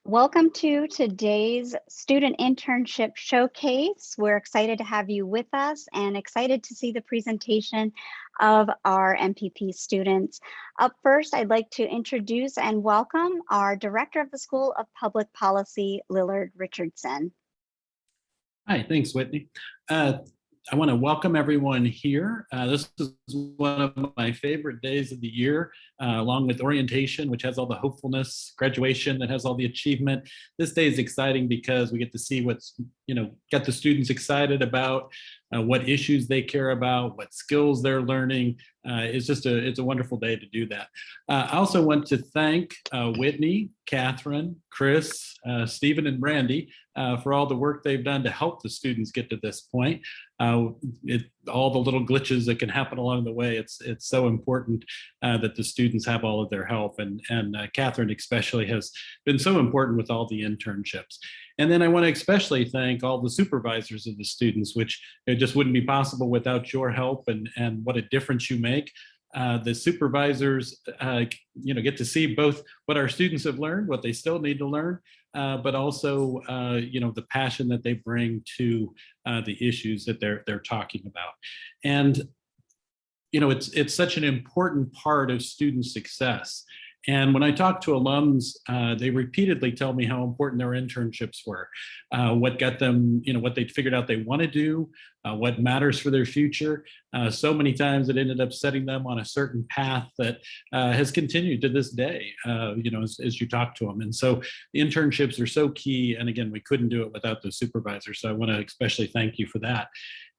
Welcome to today's Student Internship Showcase. We're excited to have you with us and excited to see the presentation of our MPP students. Up first, I'd like to introduce and welcome our Director of the School of Public Policy, Lillard Richardson. Hi, thanks, Whitney. I want to welcome everyone here. This is one of my favorite days of the year, along with orientation, which has all the hopefulness, graduation that has all the achievement. This day is exciting because we get to see what's, get the students excited about, what issues they care about, what skills they're learning. It's a wonderful day to do that. I also want to thank Whitney, Catherine, Chris, Stephen, and Brandy for all the work they've done to help the students get to this point. All the little glitches that can happen along the way, it's so important that the students have all of their help, and Catherine especially has been so important with all the internships. And then I want to especially thank all the supervisors of the students, which it just wouldn't be possible without your help, and what a difference you make. The supervisors, get to see both what our students have learned, what they still need to learn, but also, the passion that they bring to the issues that they're talking about. And, it's such an important part of student success. And when I talk to alums, they repeatedly tell me how important their internships were, what got them, what they figured out they want to do, what matters for their future. So many times it ended up setting them on a certain path that has continued to this day, as you talk to them. And so the internships are so key. And again, we couldn't do it without the supervisors. So I want to especially thank you for that.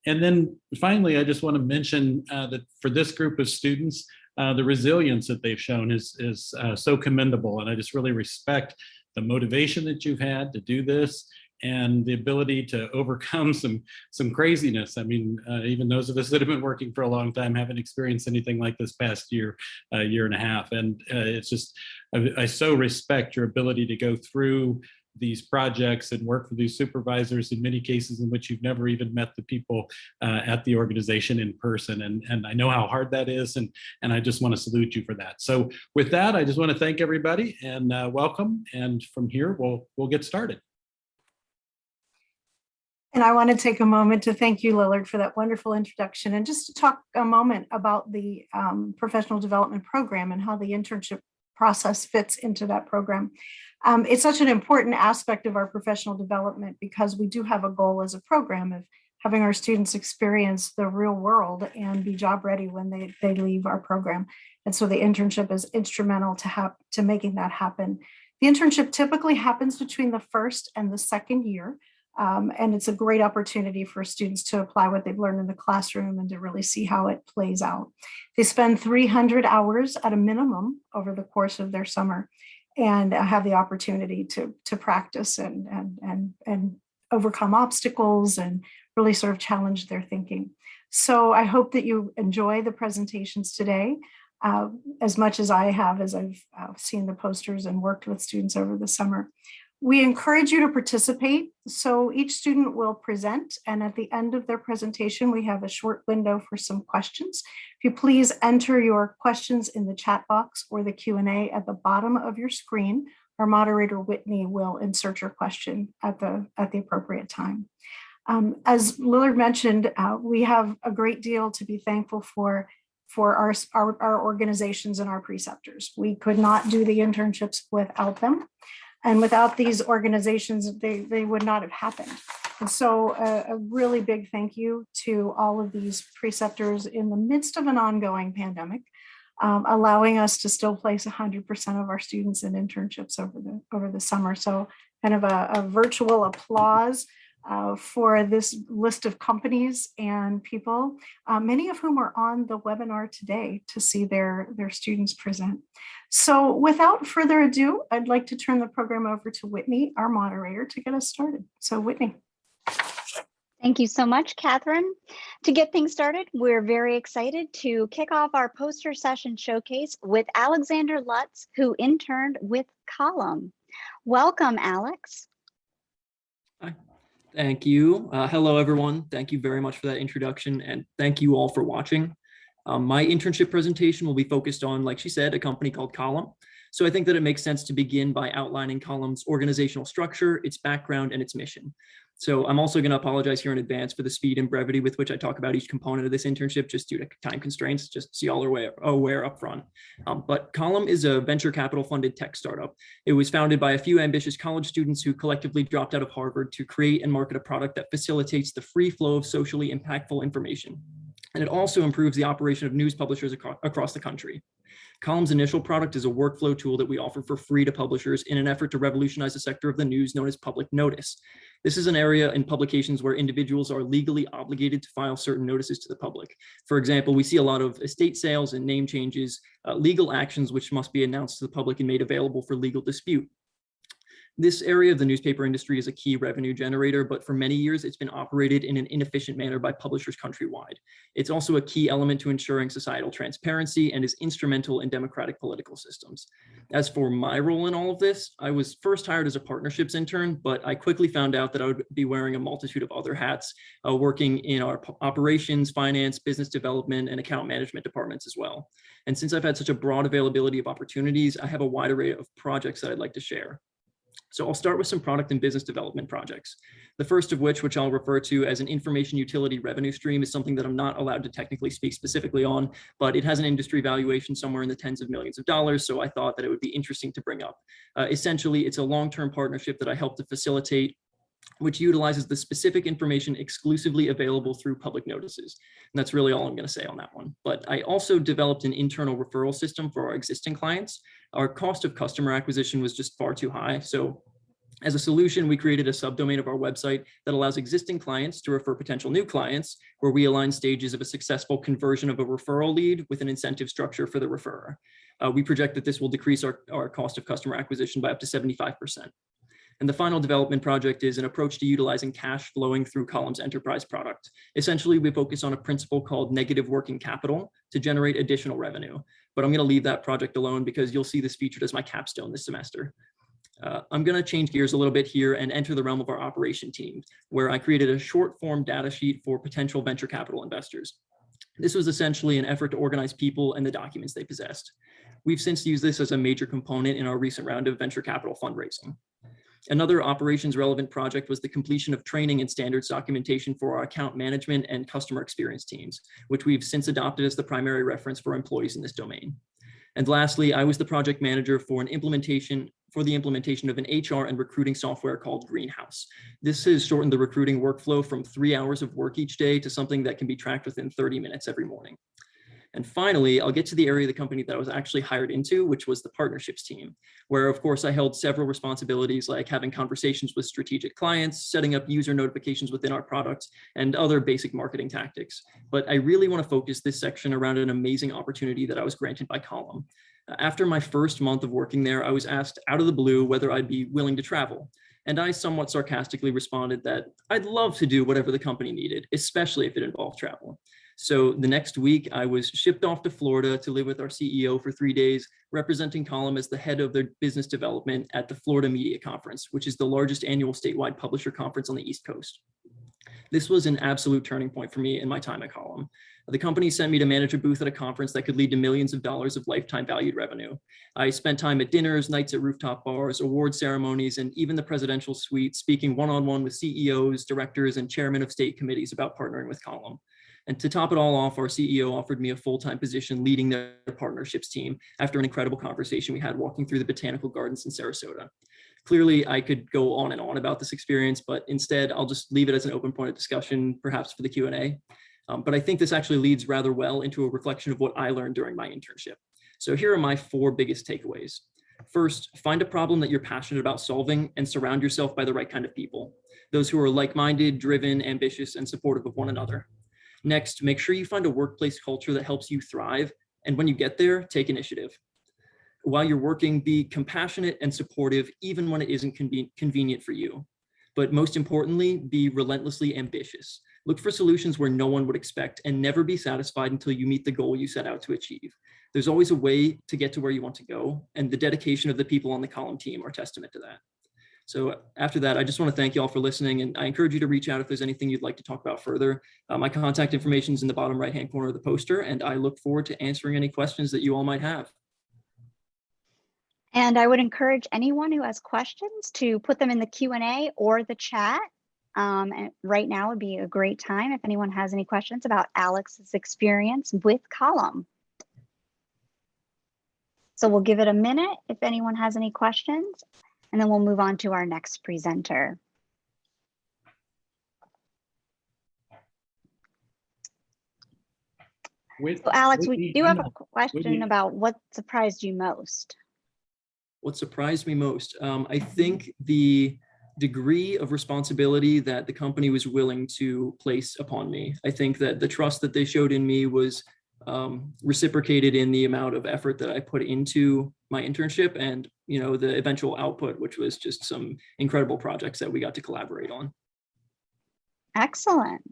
And then finally, I just want to mention that for this group of students, the resilience that they've shown is so commendable. And I just really respect the motivation that you've had to do this and the ability to overcome some craziness. I mean, even those of us that have been working for a long time haven't experienced anything like this past year and a half. And it's just, I so respect your ability to go through these projects and work with these supervisors in many cases in which you've never even met the people at the organization in person. And I know how hard that is, and I just want to salute you for that. So with that, I just want to thank everybody and welcome. And from here, we'll get started. And I want to take a moment to thank you, Lillard, for that wonderful introduction, and just to talk a moment about the professional development program and how the internship process fits into that program. It's such an important aspect of our professional development because we do have a goal as a program of having our students experience the real world and be job ready when they leave our program. And so the internship is instrumental to making that happen. The internship typically happens between the first and the second year. And it's a great opportunity for students to apply what they've learned in the classroom and to really see how it plays out. They spend 300 hours at a minimum over the course of their summer and have the opportunity to practice and overcome obstacles and really sort of challenge their thinking. So I hope that you enjoy the presentations today as much as I have, as I've seen the posters and worked with students over the summer. We encourage you to participate. So each student will present, and at the end of their presentation, we have a short window for some questions. If you please enter your questions in the chat box or the Q&A at the bottom of your screen, our moderator, Whitney, will insert your question at the appropriate time. As Lillard mentioned, we have a great deal to be thankful for our organizations and our preceptors. We could not do the internships without them. And without these organizations, they would not have happened. And so a really big thank you to all of these preceptors in the midst of an ongoing pandemic, allowing us to still place 100% of our students in internships over the summer. So kind of a virtual applause for this list of companies and people, many of whom are on the webinar today to see their students present. So without further ado, I'd like to turn the program over to Whitney, our moderator, to get us started. So Whitney. Thank you so much, Catherine. To get things started, we're very excited to kick off our poster session showcase with Alexander Lutz, who interned with Column. Welcome, Alex. Hi. Thank you. Hello, everyone. Thank you very much for that introduction, and thank you all for watching. My internship presentation will be focused on, like she said, a company called Column. So I think that it makes sense to begin by outlining Column's organizational structure, its background, and its mission. So I'm also going to apologize here in advance for the speed and brevity with which I talk about each component of this internship, just due to time constraints, just so y'all are aware up front. But Column is a venture capital funded tech startup. It was founded by a few ambitious college students who collectively dropped out of Harvard to create and market a product that facilitates the free flow of socially impactful information. And it also improves the operation of news publishers across the country. Column's initial product is a workflow tool that we offer for free to publishers in an effort to revolutionize a sector of the news known as public notice. This is an area in publications where individuals are legally obligated to file certain notices to the public. For example, we see a lot of estate sales and name changes, legal actions which must be announced to the public and made available for legal dispute. This area of the newspaper industry is a key revenue generator, but for many years it's been operated in an inefficient manner by publishers countrywide. It's also a key element to ensuring societal transparency and is instrumental in democratic political systems. As for my role in all of this, I was first hired as a partnerships intern, but I quickly found out that I would be wearing a multitude of other hats, working in our operations, finance, business development, and account management departments as well. And since I've had such a broad availability of opportunities, I have a wide array of projects that I'd like to share. So I'll start with some product and business development projects. The first of which I'll refer to as an information utility revenue stream, is something that I'm not allowed to technically speak specifically on, but it has an industry valuation somewhere in the tens of millions of dollars. So I thought that it would be interesting to bring up. Essentially, it's a long-term partnership that I help to facilitate, which utilizes the specific information exclusively available through public notices. And that's really all I'm going to say on that one. But I also developed an internal referral system for our existing clients. Our cost of customer acquisition was just far too high. So as a solution, we created a subdomain of our website that allows existing clients to refer potential new clients, where we align stages of a successful conversion of a referral lead with an incentive structure for the referrer. We project that this will decrease our cost of customer acquisition by up to 75%. And the final development project is an approach to utilizing cash flowing through Column's enterprise product. Essentially, we focus on a principle called negative working capital to generate additional revenue. But I'm going to leave that project alone because you'll see this featured as my capstone this semester. I'm going to change gears a little bit here and enter the realm of our operation team, where I created a short form data sheet for potential venture capital investors. This was essentially an effort to organize people and the documents they possessed. We've since used this as a major component in our recent round of venture capital fundraising. Another operations relevant project was the completion of training and standards documentation for our account management and customer experience teams, which we've since adopted as the primary reference for employees in this domain. And lastly, I was the project manager for the implementation of an HR and recruiting software called Greenhouse. This has shortened the recruiting workflow from 3 hours of work each day to something that can be tracked within 30 minutes every morning. And finally, I'll get to the area of the company that I was actually hired into, which was the partnerships team, where of course I held several responsibilities like having conversations with strategic clients, setting up user notifications within our product, and other basic marketing tactics. But I really want to focus this section around an amazing opportunity that I was granted by Column. After my first month of working there, I was asked out of the blue whether I'd be willing to travel. And I somewhat sarcastically responded that I'd love to do whatever the company needed, especially if it involved travel. So the next week, I was shipped off to Florida to live with our CEO for 3 days, representing Column as the head of their business development at the Florida Media Conference, which is the largest annual statewide publisher conference on the East Coast. This was an absolute turning point for me in my time at Column. The company sent me to manage a booth at a conference that could lead to millions of dollars of lifetime valued revenue. I spent time at dinners, nights at rooftop bars, award ceremonies, and even the presidential suite, speaking one-on-one with CEOs, directors, and chairmen of state committees about partnering with Column. And to top it all off, our CEO offered me a full-time position leading their partnerships team after an incredible conversation we had walking through the botanical gardens in Sarasota. Clearly, I could go on and on about this experience, but instead I'll just leave it as an open point of discussion, perhaps for the Q&A. But I think this actually leads rather well into a reflection of what I learned during my internship. So here are my 4 biggest takeaways. First, find a problem that you're passionate about solving and surround yourself by the right kind of people. Those who are like-minded, driven, ambitious, and supportive of one another. Next, make sure you find a workplace culture that helps you thrive. And when you get there, take initiative. While you're working, be compassionate and supportive, even when it isn't convenient for you. But most importantly, be relentlessly ambitious. Look for solutions where no one would expect and never be satisfied until you meet the goal you set out to achieve. There's always a way to get to where you want to go, and the dedication of the people on the Column team are testament to that. So after that, I just want to thank you all for listening, and I encourage you to reach out if there's anything you'd like to talk about further. My contact information is in the bottom right-hand corner of the poster, and I look forward to answering any questions that you all might have. And I would encourage anyone who has questions to put them in the Q&A or the chat. And right now would be a great time if anyone has any questions about Alex's experience with Column. So we'll give it a minute if anyone has any questions, and then we'll move on to our next presenter. So Alex, we do have a question about what surprised you most. What surprised me most? I think the degree of responsibility that the company was willing to place upon me. I think that the trust that they showed in me was reciprocated in the amount of effort that I put into my internship and, you know, the eventual output, which was just some incredible projects that we got to collaborate on. Excellent.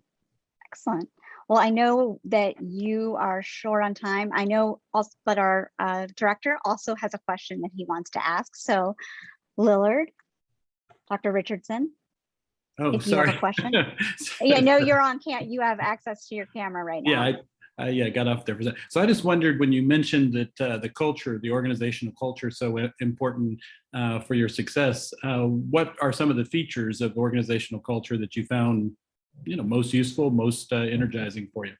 Excellent. Well, I know that you are short on time. I know also, but our director also has a question that he wants to ask. So Lillard, Dr. Richardson, if you have a question. Yeah, no, you're on you have access to your camera right now. Yeah, I got off there for that. So I just wondered, when you mentioned that the culture, the organizational culture, so important for your success, what are some of the features of organizational culture that you found, you know, most useful, most energizing for you?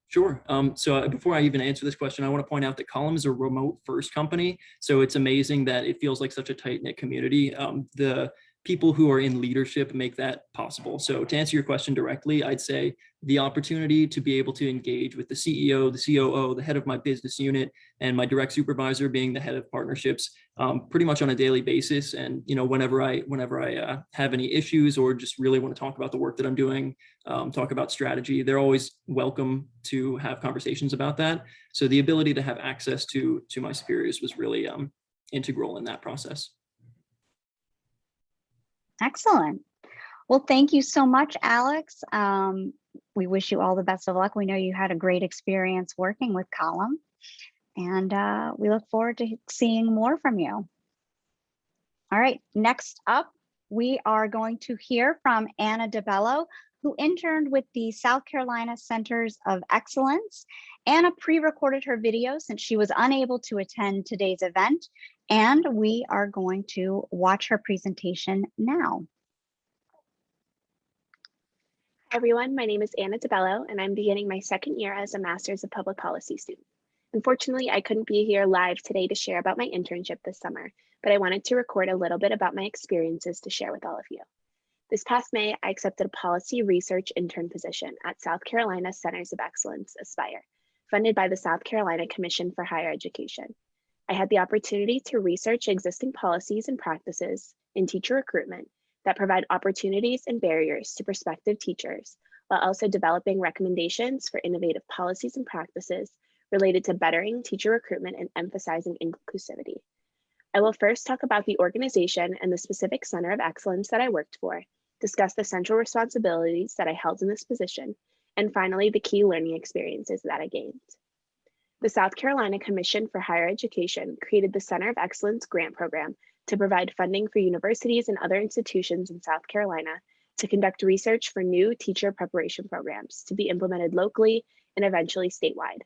Sure. So before I even answer this question, I want to point out that Column is a remote first company. So it's amazing that it feels like such a tight knit community. The people who are in leadership make that possible. So to answer your question directly, I'd say the opportunity to be able to engage with the CEO, the COO, the head of my business unit, and my direct supervisor being the head of partnerships, pretty much on a daily basis. And, you know, whenever I have any issues or just really want to talk about the work that I'm doing, talk about strategy, they're always welcome to have conversations about that. So the ability to have access to my superiors was really integral in that process. Excellent. Well, thank you so much, Alex. We wish you all the best of luck. We know you had a great experience working with Column, and we look forward to seeing more from you. All right, next up, we are going to hear from Anna DeBello, who interned with the South Carolina Centers of Excellence. Anna pre-recorded her video since she was unable to attend today's event, and we are going to watch her presentation now. Hi everyone, my name is Anna DeBello, and I'm beginning my second year as a Master's of Public Policy student. Unfortunately, I couldn't be here live today to share about my internship this summer, but I wanted to record a little bit about my experiences to share with all of you. This past May, I accepted a policy research intern position at South Carolina Centers of Excellence, Aspire, funded by the South Carolina Commission for Higher Education. I had the opportunity to research existing policies and practices in teacher recruitment that provide opportunities and barriers to prospective teachers, while also developing recommendations for innovative policies and practices related to bettering teacher recruitment and emphasizing inclusivity. I will first talk about the organization and the specific Center of Excellence that I worked for, discuss the central responsibilities that I held in this position, and finally, the key learning experiences that I gained. The South Carolina Commission for Higher Education created the Center of Excellence grant program to provide funding for universities and other institutions in South Carolina to conduct research for new teacher preparation programs to be implemented locally and eventually statewide.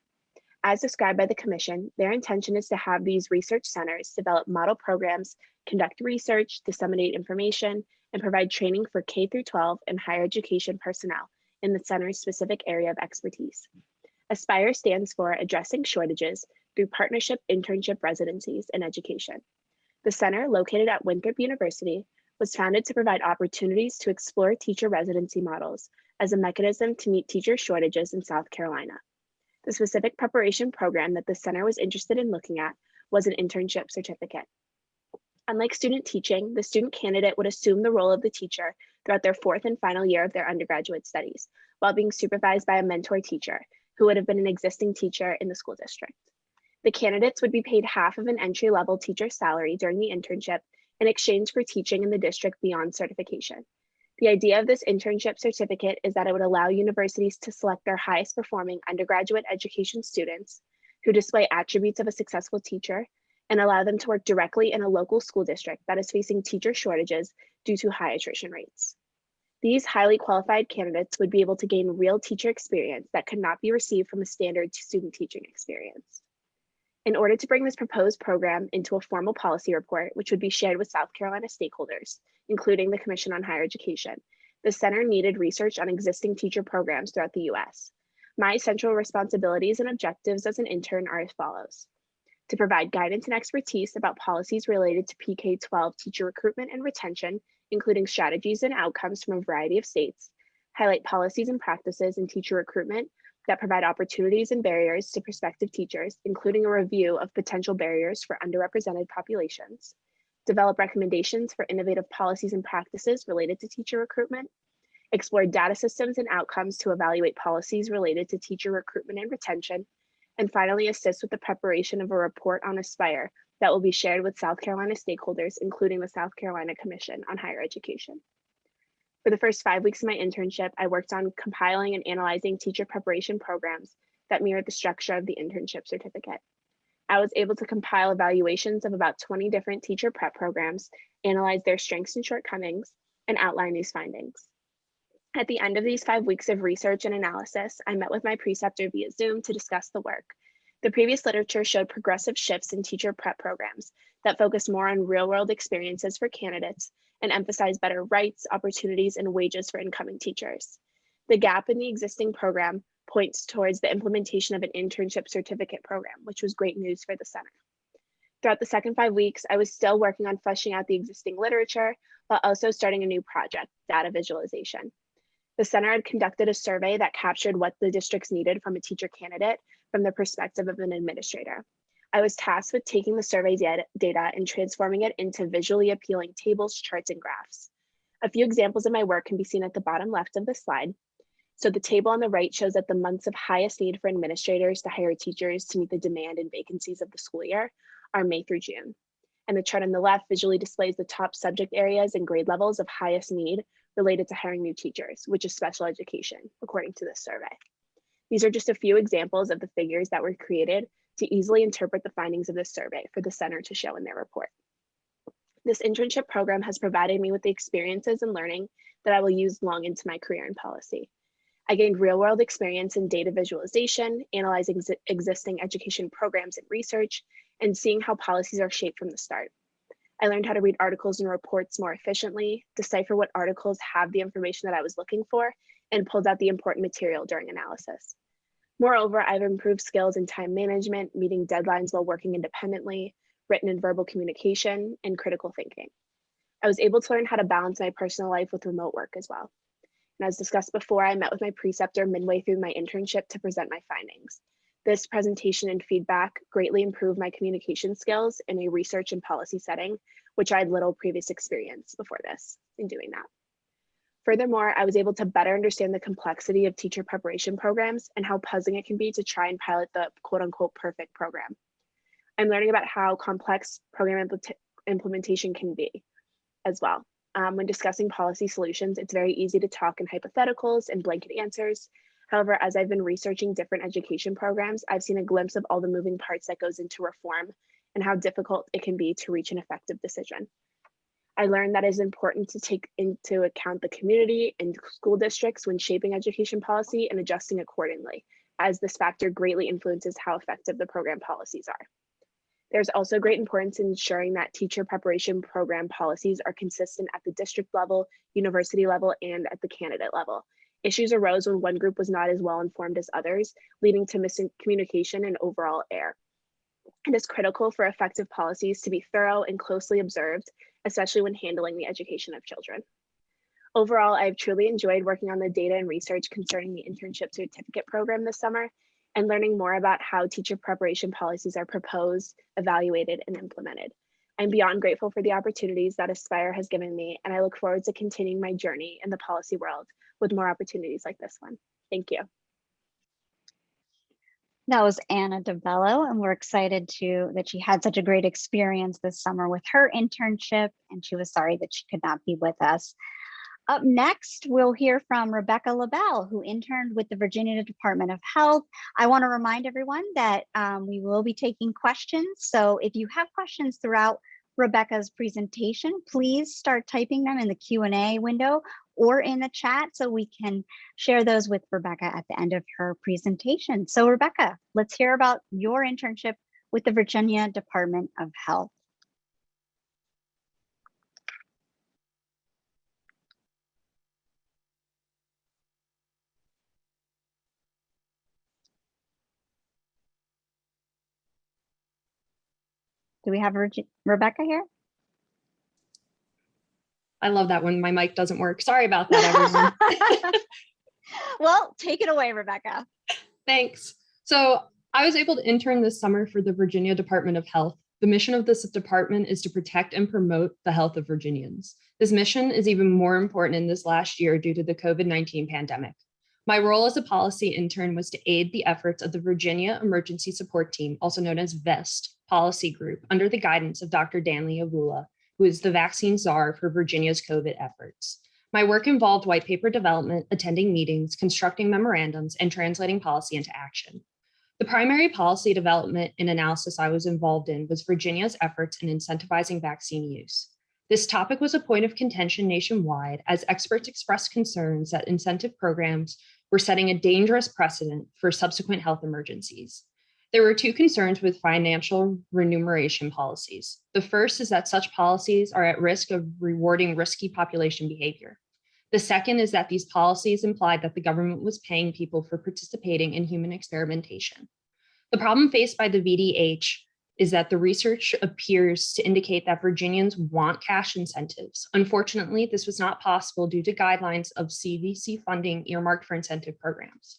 As described by the Commission, their intention is to have these research centers develop model programs, conduct research, disseminate information, and provide training for K-12 and higher education personnel in the center's specific area of expertise. ASPIRE stands for Addressing Shortages Through Partnership Internship Residencies in Education. The center, located at Winthrop University, was founded to provide opportunities to explore teacher residency models as a mechanism to meet teacher shortages in South Carolina. The specific preparation program that the center was interested in looking at was an internship certificate. Unlike student teaching, the student candidate would assume the role of the teacher throughout their fourth and final year of their undergraduate studies, while being supervised by a mentor teacher who would have been an existing teacher in the school district. The candidates would be paid half of an entry-level teacher salary during the internship in exchange for teaching in the district beyond certification. The idea of this internship certificate is that it would allow universities to select their highest performing undergraduate education students who display attributes of a successful teacher and allow them to work directly in a local school district that is facing teacher shortages due to high attrition rates. These highly qualified candidates would be able to gain real teacher experience that could not be received from a standard student teaching experience. In order to bring this proposed program into a formal policy report, which would be shared with South Carolina stakeholders, including the Commission on Higher Education, the center needed research on existing teacher programs throughout the US. My central responsibilities and objectives as an intern are as follows: to provide guidance and expertise about policies related to PK-12 teacher recruitment and retention, including strategies and outcomes from a variety of states, highlight policies and practices in teacher recruitment that provide opportunities and barriers to prospective teachers, including a review of potential barriers for underrepresented populations, develop recommendations for innovative policies and practices related to teacher recruitment, explore data systems and outcomes to evaluate policies related to teacher recruitment and retention, and finally assist with the preparation of a report on Aspire that will be shared with South Carolina stakeholders, including the South Carolina Commission on Higher Education. For the first 5 weeks of my internship, I worked on compiling and analyzing teacher preparation programs that mirrored the structure of the internship certificate. I was able to compile evaluations of about 20 different teacher prep programs, analyze their strengths and shortcomings, and outline these findings. At the end of these 5 weeks of research and analysis, I met with my preceptor via Zoom to discuss the work. The previous literature showed progressive shifts in teacher prep programs that focus more on real-world experiences for candidates and emphasize better rights, opportunities, and wages for incoming teachers. The gap in the existing program points towards the implementation of an internship certificate program, which was great news for the center. Throughout the second 5 weeks, I was still working on fleshing out the existing literature, while also starting a new project, data visualization. The center had conducted a survey that captured what the districts needed from a teacher candidate from the perspective of an administrator. I was tasked with taking the survey data and transforming it into visually appealing tables, charts, and graphs. A few examples of my work can be seen at the bottom left of the slide. So the table on the right shows that the months of highest need for administrators to hire teachers to meet the demand and vacancies of the school year are May through June. And the chart on the left visually displays the top subject areas and grade levels of highest need related to hiring new teachers, which is special education, according to this survey. These are just a few examples of the figures that were created to easily interpret the findings of this survey for the center to show in their report. This internship program has provided me with the experiences and learning that I will use long into my career in policy. I gained real-world experience in data visualization, analyzing existing education programs and research, and seeing how policies are shaped from the start. I learned how to read articles and reports more efficiently, decipher what articles have the information that I was looking for, and pulled out the important material during analysis. Moreover, I've improved skills in time management, meeting deadlines while working independently, written and verbal communication, and critical thinking. I was able to learn how to balance my personal life with remote work as well. And as discussed before, I met with my preceptor midway through my internship to present my findings. This presentation and feedback greatly improved my communication skills in a research and policy setting, which I had little previous experience before this in doing that. Furthermore, I was able to better understand the complexity of teacher preparation programs and how puzzling it can be to try and pilot the quote unquote perfect program. I'm learning about how complex program implementation can be as well. When discussing policy solutions, it's very easy to talk in hypotheticals and blanket answers. However, as I've been researching different education programs, I've seen a glimpse of all the moving parts that goes into reform and how difficult it can be to reach an effective decision. I learned that it is important to take into account the community and school districts when shaping education policy and adjusting accordingly, as this factor greatly influences how effective the program policies are. There's also great importance in ensuring that teacher preparation program policies are consistent at the district level, university level, and at the candidate level. Issues arose when one group was not as well informed as others, leading to miscommunication and overall error. It is critical for effective policies to be thorough and closely observed, especially when handling the education of children. Overall, I've truly enjoyed working on the data and research concerning the internship certificate program this summer and learning more about how teacher preparation policies are proposed, evaluated, and implemented. I'm beyond grateful for the opportunities that Aspire has given me, and I look forward to continuing my journey in the policy world with more opportunities like this one. Thank you. That was Anna DeBello, and we're excited that she had such a great experience this summer with her internship, and she was sorry that she could not be with us. Up next, we'll hear from Rebecca LaBelle, who interned with the Virginia Department of Health. I want to remind everyone that we will be taking questions. So if you have questions throughout Rebecca's presentation, please start typing them in the Q&A window or in the chat so we can share those with Rebecca at the end of her presentation. So Rebecca, let's hear about your internship with the Virginia Department of Health. Do we have Rebecca here? I love that when my mic doesn't work. Sorry about that, everyone. Well, take it away, Rebecca. Thanks. So I was able to intern this summer for the Virginia Department of Health. The mission of this department is to protect and promote the health of Virginians. This mission is even more important in this last year due to the COVID-19 pandemic. My role as a policy intern was to aid the efforts of the Virginia Emergency Support Team, also known as VEST, policy group, under the guidance of Dr. Danley Avula, who is the vaccine czar for Virginia's COVID efforts. My work involved white paper development, attending meetings, constructing memorandums, and translating policy into action. The primary policy development and analysis I was involved in was Virginia's efforts in incentivizing vaccine use. This topic was a point of contention nationwide as experts expressed concerns that incentive programs were setting a dangerous precedent for subsequent health emergencies. There were two concerns with financial remuneration policies. The first is that such policies are at risk of rewarding risky population behavior. The second is that these policies implied that the government was paying people for participating in human experimentation. The problem faced by the VDH is that the research appears to indicate that Virginians want cash incentives. Unfortunately, this was not possible due to guidelines of CVC funding earmarked for incentive programs.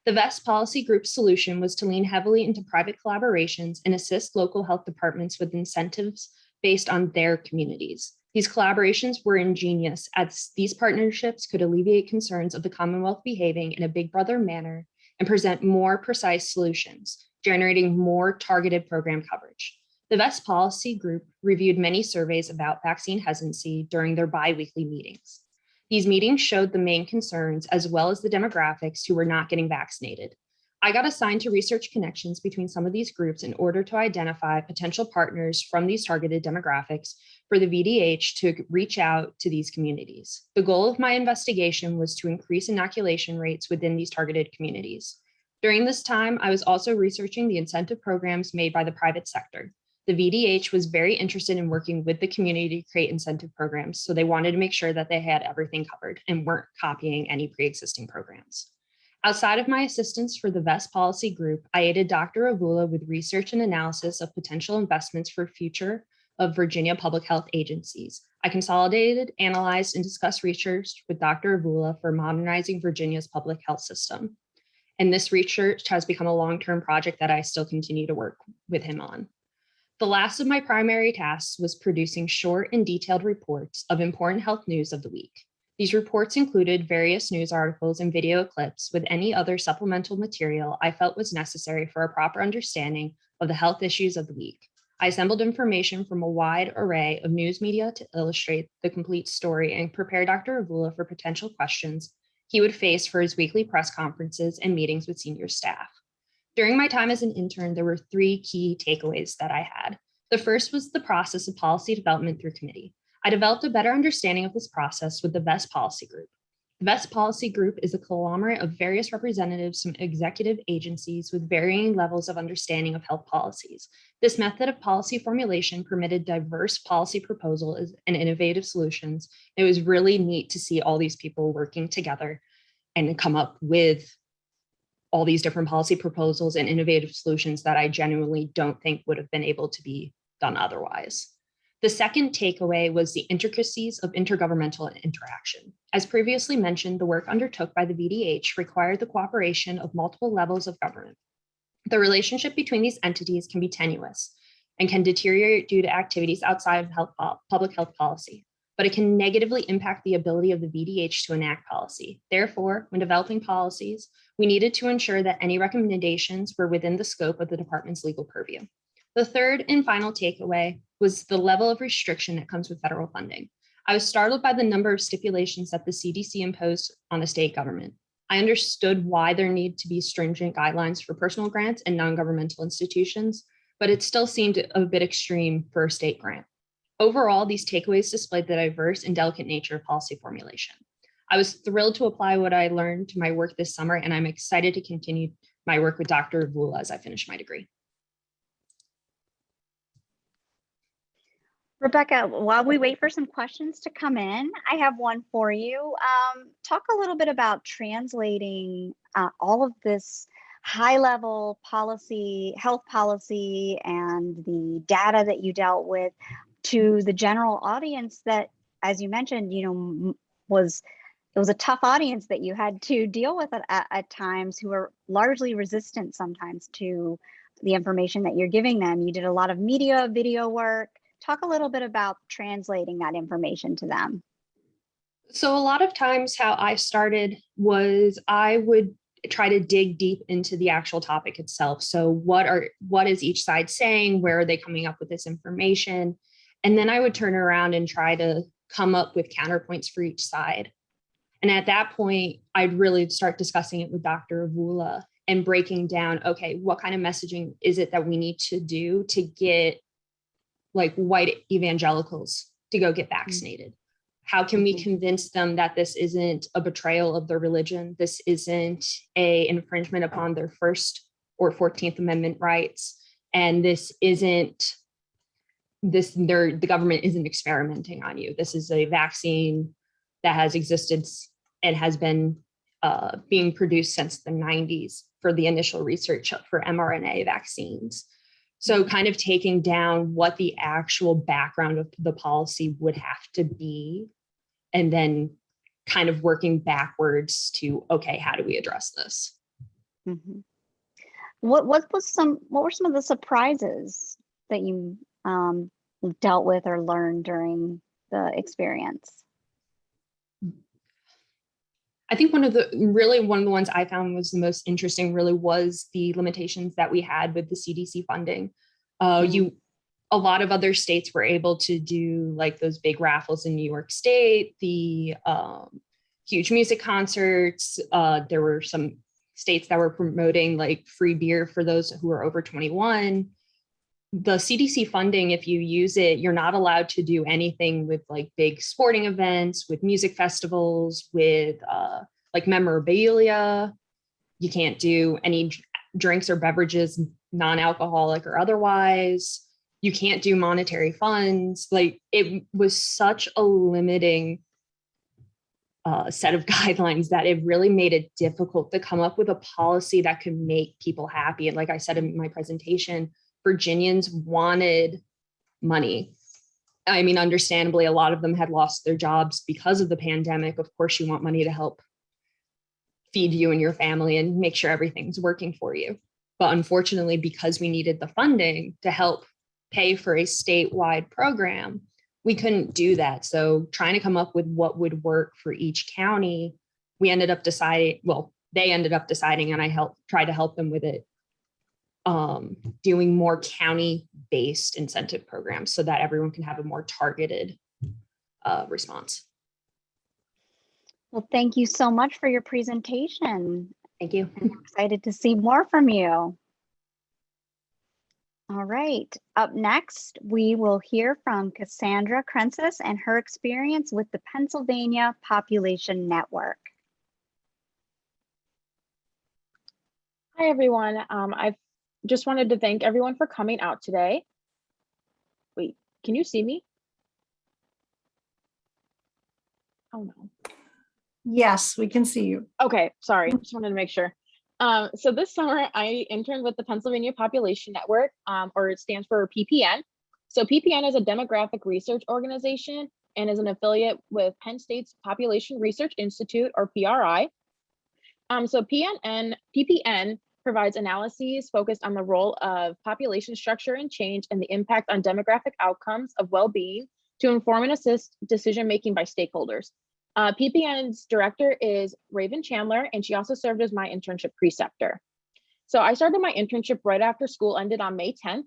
The VEST policy group's solution was to lean heavily into private collaborations and assist local health departments with incentives based on their communities. These collaborations were ingenious as these partnerships could alleviate concerns of the Commonwealth behaving in a big brother manner and present more precise solutions, generating more targeted program coverage. The VEST policy group reviewed many surveys about vaccine hesitancy during their bi-weekly meetings. These meetings showed the main concerns as well as the demographics who were not getting vaccinated. I got assigned to research connections between some of these groups in order to identify potential partners from these targeted demographics for the VDH to reach out to these communities. The goal of my investigation was to increase inoculation rates within these targeted communities. During this time, I was also researching the incentive programs made by the private sector. The VDH was very interested in working with the community to create incentive programs, so they wanted to make sure that they had everything covered and weren't copying any pre-existing programs. Outside of my assistance for the VEST policy group, I aided Dr. Avula with research and analysis of potential investments for future of Virginia public health agencies. I consolidated, analyzed, and discussed research with Dr. Avula for modernizing Virginia's public health system. And this research has become a long-term project that I still continue to work with him on. The last of my primary tasks was producing short and detailed reports of important health news of the week. These reports included various news articles and video clips with any other supplemental material I felt was necessary for a proper understanding of the health issues of the week. I assembled information from a wide array of news media to illustrate the complete story and prepare Dr. Avula for potential questions he would face for his weekly press conferences and meetings with senior staff. During my time as an intern, there were three key takeaways that I had. The first was the process of policy development through committee. I developed a better understanding of this process with the VEST policy group. The VEST policy group is a conglomerate of various representatives from executive agencies with varying levels of understanding of health policies. This method of policy formulation permitted diverse policy proposals and innovative solutions. It was really neat to see all these people working together and come up with all these different policy proposals and innovative solutions that I genuinely don't think would have been able to be done otherwise. The second takeaway was the intricacies of intergovernmental interaction. As previously mentioned, the work undertook by the VDH required the cooperation of multiple levels of government. The relationship between these entities can be tenuous and can deteriorate due to activities outside of public health policy, but it can negatively impact the ability of the VDH to enact policy. Therefore, when developing policies, we needed to ensure that any recommendations were within the scope of the department's legal purview. The third and final takeaway was the level of restriction that comes with federal funding. I was startled by the number of stipulations that the CDC imposed on the state government. I understood why there need to be stringent guidelines for personal grants and non-governmental institutions, but it still seemed a bit extreme for a state grant. Overall, these takeaways displayed the diverse and delicate nature of policy formulation. I was thrilled to apply what I learned to my work this summer, and I'm excited to continue my work with Dr. Avula as I finish my degree. Rebecca, while we wait for some questions to come in, I have one for you. Talk a little bit about translating all of this high-level policy, health policy, and the data that you dealt with to the general audience that, as you mentioned, it was a tough audience that you had to deal with at times, who are largely resistant sometimes to the information that you're giving them. You did a lot of media, video work. Talk a little bit about translating that information to them. So a lot of times how I started was I would try to dig deep into the actual topic itself. So what is each side saying? Where are they coming up with this information? And then I would turn around and try to come up with counterpoints for each side. And at that point, I'd really start discussing it with Dr. Avula and breaking down, okay, what kind of messaging is it that we need to do to get like white evangelicals to go get vaccinated? How can we convince them that this isn't a betrayal of their religion? This isn't a infringement upon their First or 14th Amendment rights. And the government isn't experimenting on you. This is a vaccine that has existed and has been being produced since the 90s for the initial research for mRNA vaccines. So kind of taking down what the actual background of the policy would have to be, and then kind of working backwards to, okay, how do we address this? Mm-hmm. What were some of the surprises that you dealt with or learned during the experience? I think one of the ones I found was the most interesting really was the limitations that we had with the CDC funding. A lot of other states were able to do like those big raffles in New York State, the huge music concerts. There were some states that were promoting like free beer for those who are over 21. The CDC funding, if you use it, you're not allowed to do anything with like big sporting events, with music festivals, with like memorabilia. You can't do any drinks or beverages, non-alcoholic or otherwise. You can't do monetary funds. Like it was such a limiting set of guidelines that it really made it difficult to come up with a policy that could make people happy. And like I said in my presentation, Virginians wanted money. I mean, understandably, a lot of them had lost their jobs because of the pandemic. Of course, you want money to help feed you and your family and make sure everything's working for you. But unfortunately, because we needed the funding to help pay for a statewide program, we couldn't do that. So trying to come up with what would work for each county, they ended up deciding, and I tried to help them with it, doing more county-based incentive programs so that everyone can have a more targeted response. Well, thank you so much for your presentation. Thank you. I'm excited to see more from you. All right, up next, we will hear from Cassandra Krensis and her experience with the Pennsylvania Population Network. Hi, everyone. I've just wanted to thank everyone for coming out today. Wait, can you see me? Oh, no. Yes, we can see you. Okay, sorry, just wanted to make sure. So this summer, I interned with the Pennsylvania Population Network, or it stands for PPN. So PPN is a demographic research organization and is an affiliate with Penn State's Population Research Institute, or PRI. So PPN provides analyses focused on the role of population structure and change and the impact on demographic outcomes of well-being to inform and assist decision-making by stakeholders. PPN's director is Raven Chandler, and she also served as my internship preceptor. So I started my internship right after school ended on May 10th,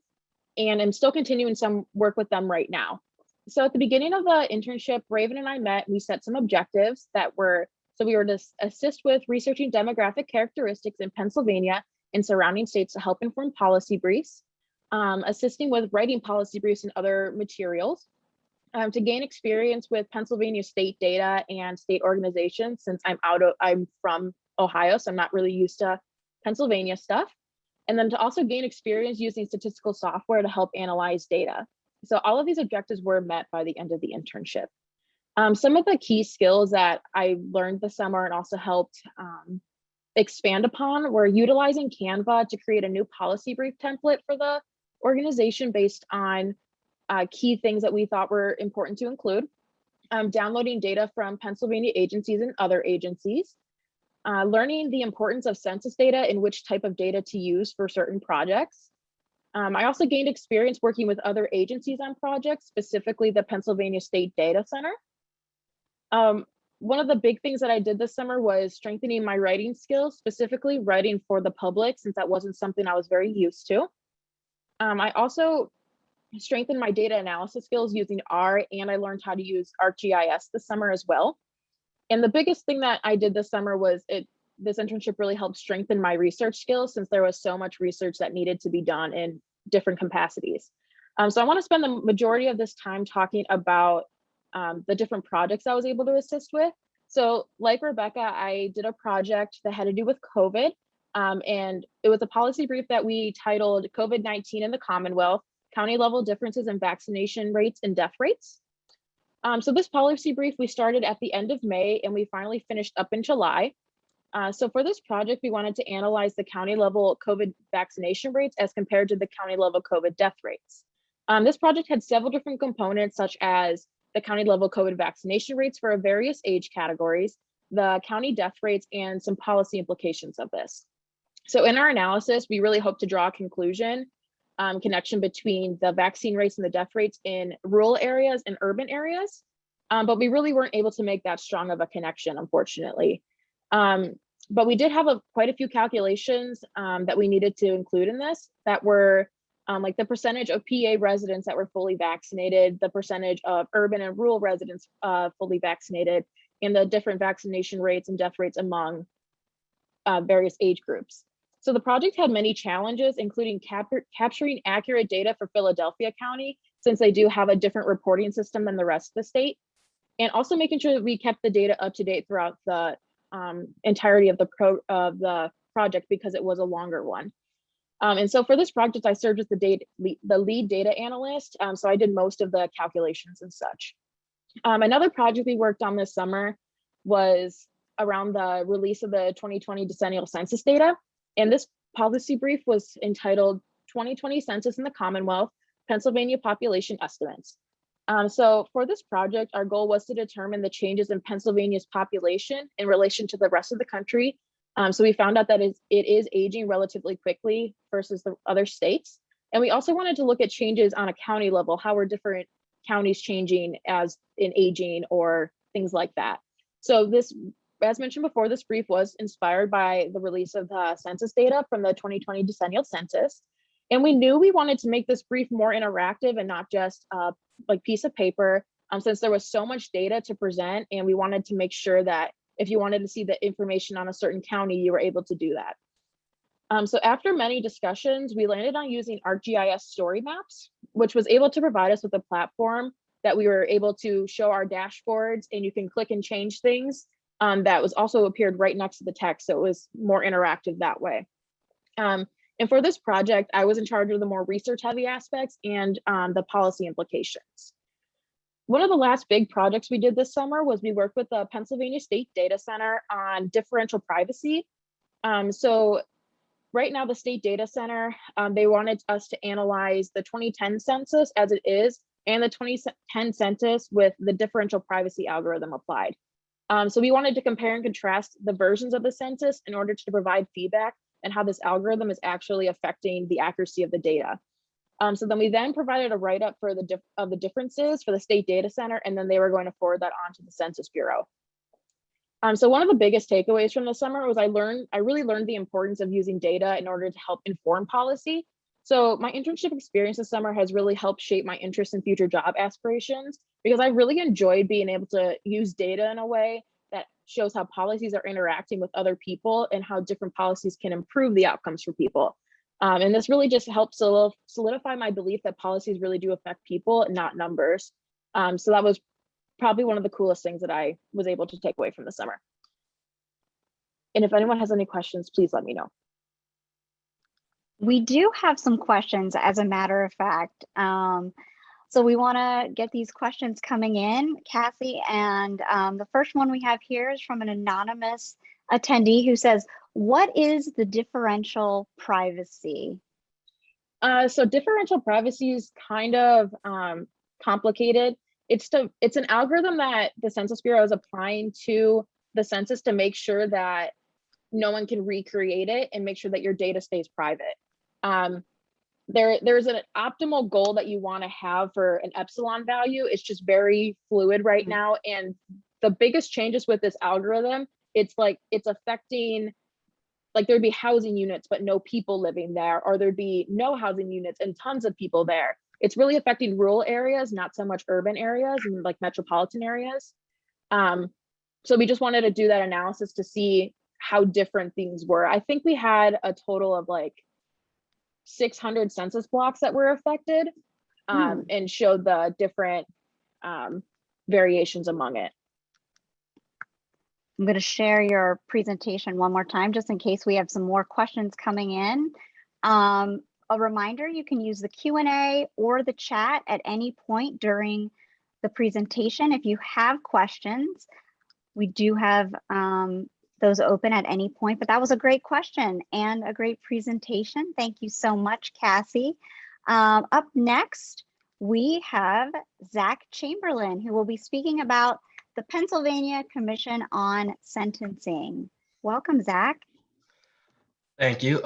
and I'm still continuing some work with them right now. So at the beginning of the internship, Raven and I met, we set some objectives that were, so we were to assist with researching demographic characteristics in Pennsylvania and surrounding states to help inform policy briefs, assisting with writing policy briefs and other materials, to gain experience with Pennsylvania state data and state organizations, since I'm from Ohio, so I'm not really used to Pennsylvania stuff. And then to also gain experience using statistical software to help analyze data. So all of these objectives were met by the end of the internship. Some of the key skills that I learned this summer and also helped expand upon were utilizing Canva to create a new policy brief template for the organization based on key things that we thought were important to include, downloading data from Pennsylvania agencies and other agencies, learning the importance of census data and which type of data to use for certain projects. I also gained experience working with other agencies on projects, specifically the Pennsylvania State Data Center. One of the big things that I did this summer was strengthening my writing skills, specifically writing for the public, since that wasn't something I was very used to. I also strengthened my data analysis skills using R, and I learned how to use ArcGIS this summer as well. And the biggest thing that I did this summer was this internship really helped strengthen my research skills, since there was so much research that needed to be done in different capacities. So I want to spend the majority of this time talking about the different projects I was able to assist with. So like Rebecca, I did a project that had to do with COVID, and it was a policy brief that we titled COVID-19 in the Commonwealth, County Level Differences in Vaccination Rates and Death Rates. So this policy brief, we started at the end of May and we finally finished up in July. So for this project, we wanted to analyze the county level COVID vaccination rates as compared to the county level COVID death rates. This project had several different components, such as the county level COVID vaccination rates for various age categories, the county death rates, and some policy implications of this. So in our analysis, we really hope to draw a connection between the vaccine rates and the death rates in rural areas and urban areas. But we really weren't able to make that strong of a connection, unfortunately. But we did have quite a few calculations that we needed to include in this that were like the percentage of PA residents that were fully vaccinated, the percentage of urban and rural residents fully vaccinated, and the different vaccination rates and death rates among various age groups. So the project had many challenges, including capturing accurate data for Philadelphia County, since they do have a different reporting system than the rest of the state, and also making sure that we kept the data up to date throughout the entirety of the project, because it was a longer one. And so for this project, I served as the lead data analyst. So I did most of the calculations and such. Another project we worked on this summer was around the release of the 2020 decennial census data. And this policy brief was entitled 2020 Census in the Commonwealth, Pennsylvania Population Estimates. So for this project, our goal was to determine the changes in Pennsylvania's population in relation to the rest of the country. So we found out that it is aging relatively quickly versus the other states. And we also wanted to look at changes on a county level. How are different counties changing as in aging or things like that? So this, as mentioned before, this brief was inspired by the release of the census data from the 2020 decennial census. And we knew we wanted to make this brief more interactive and not just like piece of paper, since there was so much data to present, and we wanted to make sure that if you wanted to see the information on a certain county, you were able to do that. So after many discussions, we landed on using ArcGIS story maps, which was able to provide us with a platform that we were able to show our dashboards, and you can click and change things. That was also appeared right next to the text, so it was more interactive that way. And for this project, I was in charge of the more research heavy aspects and the policy implications. One of the last big projects we did this summer was we worked with the Pennsylvania State Data Center on differential privacy. So right now, the State Data Center, they wanted us to analyze the 2010 census as it is, and the 2010 census with the differential privacy algorithm applied. So we wanted to compare and contrast the versions of the census in order to provide feedback and how this algorithm is actually affecting the accuracy of the data. So then we provided a write-up for the differences for the State Data Center, and then they were going to forward that on to the Census Bureau. So one of the biggest takeaways from the summer was I really learned the importance of using data in order to help inform policy. So my internship experience this summer has really helped shape my interest in future job aspirations, because I really enjoyed being able to use data in a way that shows how policies are interacting with other people and how different policies can improve the outcomes for people. And this really just helped solidify my belief that policies really do affect people, not numbers. So that was probably one of the coolest things that I was able to take away from the summer. And if anyone has any questions, please let me know. We do have some questions, as a matter of fact. So we want to get these questions coming in, Cassie, and the first one we have here is from an anonymous attendee who says, what is the differential privacy? So differential privacy is kind of complicated. It's an algorithm that the Census Bureau is applying to the census to make sure that no one can recreate it and make sure that your data stays private. There's an optimal goal that you want to have for an epsilon value. It's just very fluid right now. And the biggest changes with this algorithm, it's affecting, like there'd be housing units, but no people living there, or there'd be no housing units and tons of people there. It's really affecting rural areas, not so much urban areas and like metropolitan areas. So we just wanted to do that analysis to see how different things were. I think we had a total of like 600 census blocks that were affected, and showed the different variations among it. I'm going to share your presentation one more time, just in case we have some more questions coming in. A reminder, you can use the Q&A or the chat at any point during the presentation. If you have questions, we do have those open at any point, but that was a great question and a great presentation. Thank you so much, Cassie. Up next, we have Zach Chamberlain, who will be speaking about the Pennsylvania Commission on Sentencing. Welcome, Zach. Thank you.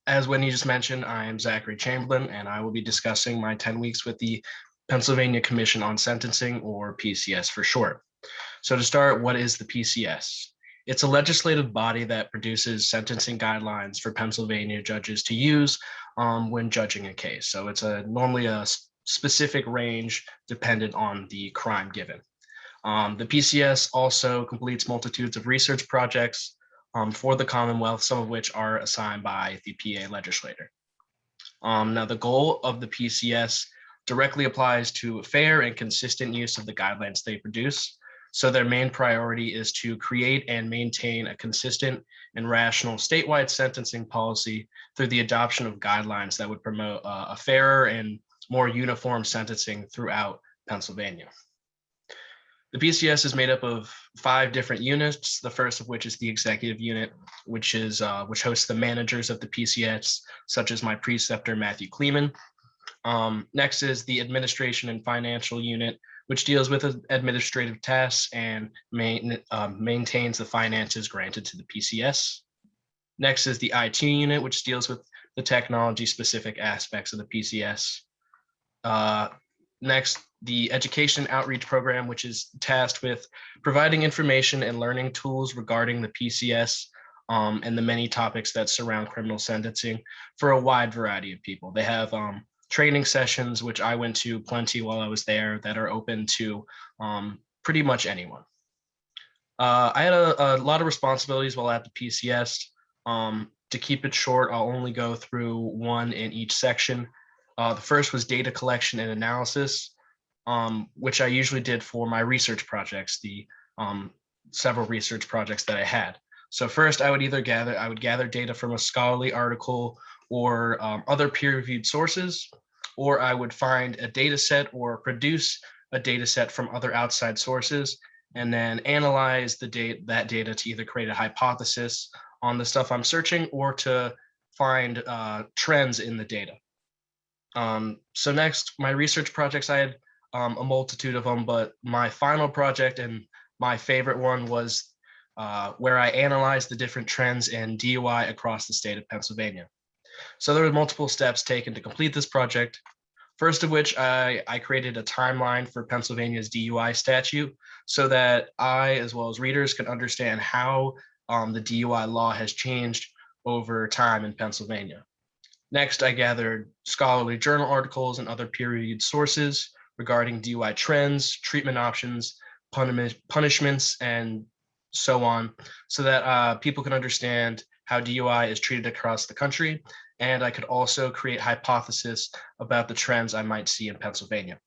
As Whitney just mentioned, I am Zachary Chamberlain, and I will be discussing my 10 weeks with the Pennsylvania Commission on Sentencing, or PCS for short. So to start, what is the PCS? It's a legislative body that produces sentencing guidelines for Pennsylvania judges to use when judging a case. So it's normally a specific range dependent on the crime given. The PCS also completes multitudes of research projects for the Commonwealth, some of which are assigned by the PA legislator. Now, the goal of the PCS directly applies to fair and consistent use of the guidelines they produce. So their main priority is to create and maintain a consistent and rational statewide sentencing policy through the adoption of guidelines that would promote a fairer and more uniform sentencing throughout Pennsylvania. The PCS is made up of 5 different units, the first of which is the executive unit, which hosts the managers of the PCS, such as my preceptor, Matthew Kleeman. Next is the administration and financial unit, which deals with administrative tasks and maintains the finances granted to the PCS. Next is the IT unit, which deals with the technology-specific aspects of the PCS. Next, the Education Outreach Program, which is tasked with providing information and learning tools regarding the PCS and the many topics that surround criminal sentencing for a wide variety of people. They have training sessions, which I went to plenty while I was there, that are open to pretty much anyone. I had a lot of responsibilities while at the PCS. To keep it short, I'll only go through one in each section. The first was data collection and analysis, which I usually did for my research projects, the several research projects that I had. So first, I would gather data from a scholarly article or other peer-reviewed sources, or I would find a data set or produce a data set from other outside sources, and then analyze that data to either create a hypothesis on the stuff I'm searching or to find trends in the data. So next, my research projects, I had a multitude of them, but my final project and my favorite one was where I analyzed the different trends in DUI across the state of Pennsylvania. So there were multiple steps taken to complete this project. First of which, I created a timeline for Pennsylvania's DUI statute so that I, as well as readers, can understand how the DUI law has changed over time in Pennsylvania. Next, I gathered scholarly journal articles and other peer-reviewed sources regarding DUI trends, treatment options, punishments, and so on, so that people can understand how DUI is treated across the country. And I could also create hypotheses about the trends I might see in Pennsylvania.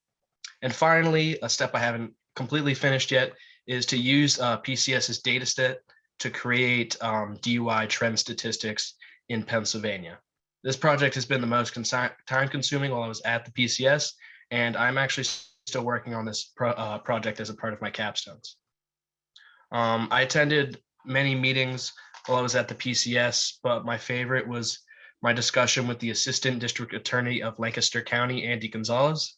And finally, a step I haven't completely finished yet is to use PCS's data set to create DUI trend statistics in Pennsylvania. This project has been the most time consuming while I was at the PCS, and I'm actually still working on this project as a part of my capstones. I attended many meetings while I was at the PCS, but my favorite was my discussion with the Assistant District Attorney of Lancaster County, Andy Gonzalez.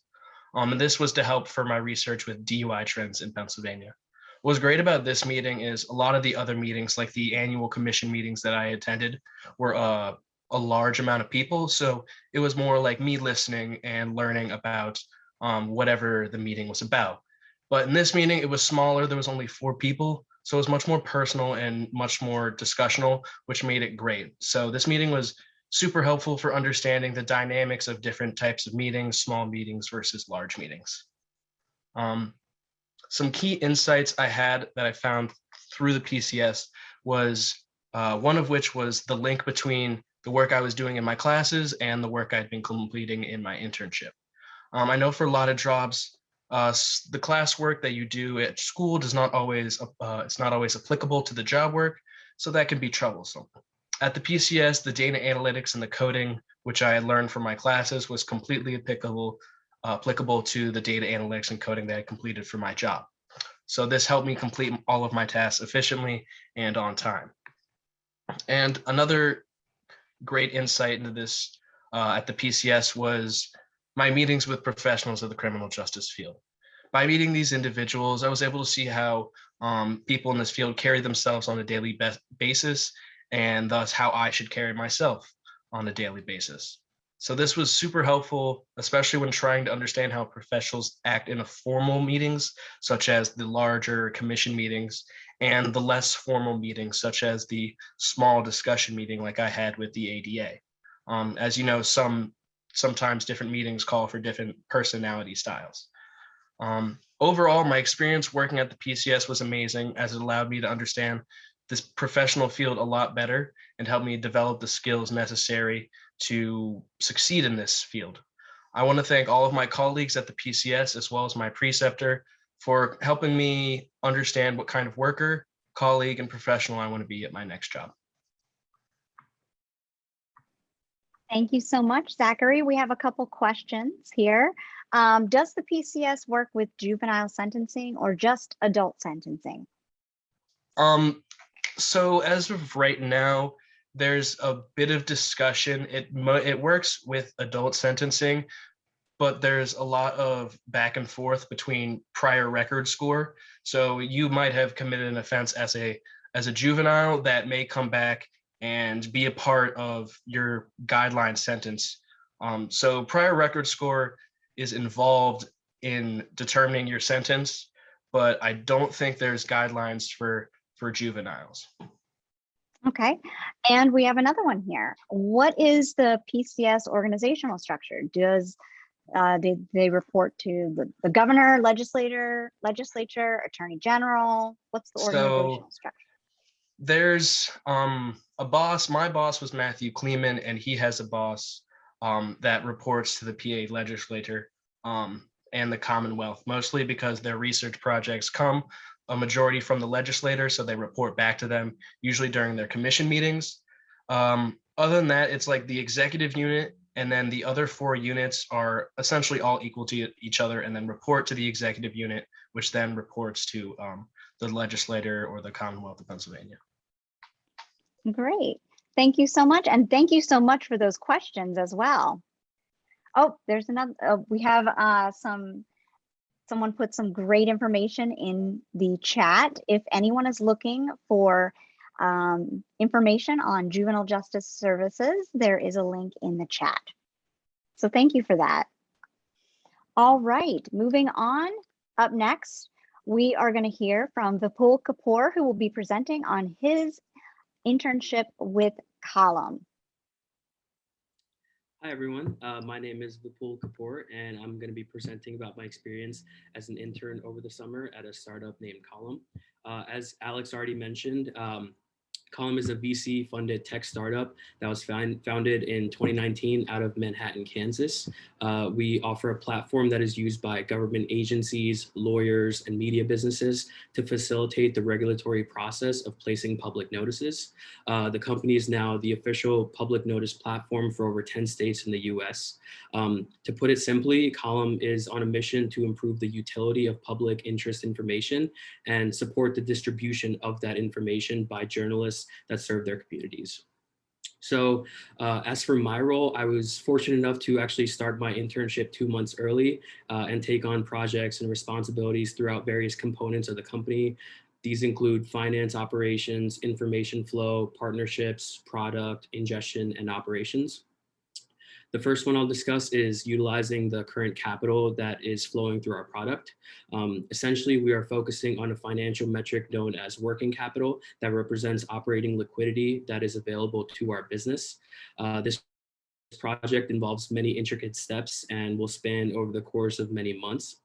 And this was to help for my research with DUI trends in Pennsylvania. What was great about this meeting is a lot of the other meetings, like the annual commission meetings that I attended, were a large amount of people. So it was more like me listening and learning about whatever the meeting was about. But in this meeting, it was smaller. There was only 4 people. So it was much more personal and much more discussional, which made it great. So this meeting was super helpful for understanding the dynamics of different types of meetings, small meetings versus large meetings. Some key insights I had that I found through the PCS was one of which was the link between the work I was doing in my classes and the work I'd been completing in my internship. I know for a lot of jobs, the classwork that you do at school does not always, it's not always applicable to the job work, so that can be troublesome. At the PCS, the data analytics and the coding, which I had learned from my classes, was completely applicable to the data analytics and coding that I completed for my job. So this helped me complete all of my tasks efficiently and on time. And another great insight into this at the PCS was my meetings with professionals of the criminal justice field. By meeting these individuals, I was able to see how people in this field carry themselves on a daily basis, and thus how I should carry myself on a daily basis. So this was super helpful, especially when trying to understand how professionals act in formal meetings, such as the larger commission meetings, and the less formal meetings, such as the small discussion meeting like I had with the ADA. As you know, sometimes different meetings call for different personality styles. Overall, my experience working at the PCS was amazing, as it allowed me to understand this professional field a lot better and helped me develop the skills necessary to succeed in this field. I want to thank all of my colleagues at the PCS, as well as my preceptor, for helping me understand what kind of worker, colleague, and professional I want to be at my next job. Thank you so much, Zachary. We have a couple questions here. Does the PCS work with juvenile sentencing or just adult sentencing? So as of right now, there's a bit of discussion. It works with adult sentencing, but there's a lot of back and forth between prior record score. So you might have committed an offense as a juvenile that may come back and be a part of your guideline sentence. So prior record score is involved in determining your sentence, but I don't think there's guidelines for juveniles. Okay, and we have another one here. What is the PCS organizational structure? Did they report to the governor, legislature, attorney general? What's the organizational structure? There's a boss. My boss was Matthew Kleeman, and he has a boss that reports to the PA legislature and the Commonwealth, mostly because their research projects come a majority from the legislator, so they report back to them, usually during their commission meetings. Other than that, it's like the executive unit, and then the other 4 units are essentially all equal to each other, and then report to the executive unit, which then reports to the legislator or the Commonwealth of Pennsylvania. Great. Thank you so much. And thank you so much for those questions as well. Oh, there's another, we have someone put some great information in the chat. If anyone is looking for information on juvenile justice services, there is a link in the chat. So thank you for that. All right, moving on. Up next, we are going to hear from Vipul Kapoor, who will be presenting on his internship with Column. Hi everyone, my name is Vipul Kapoor and I'm going to be presenting about my experience as an intern over the summer at a startup named Column. As Alex already mentioned, Column is a VC-funded tech startup that was founded in 2019 out of Manhattan, Kansas. We offer a platform that is used by government agencies, lawyers, and media businesses to facilitate the regulatory process of placing public notices. The company is now the official public notice platform for over 10 states in the US. To put it simply, Column is on a mission to improve the utility of public interest information and support the distribution of that information by journalists that serve their communities. So as for my role, I was fortunate enough to actually start my internship 2 months early and take on projects and responsibilities throughout various components of the company. These include finance operations, information flow, partnerships, product, ingestion, and operations. The first one I'll discuss is utilizing the current capital that is flowing through our product. Essentially, we are focusing on a financial metric known as working capital that represents operating liquidity that is available to our business. This project involves many intricate steps and will span over the course of many months.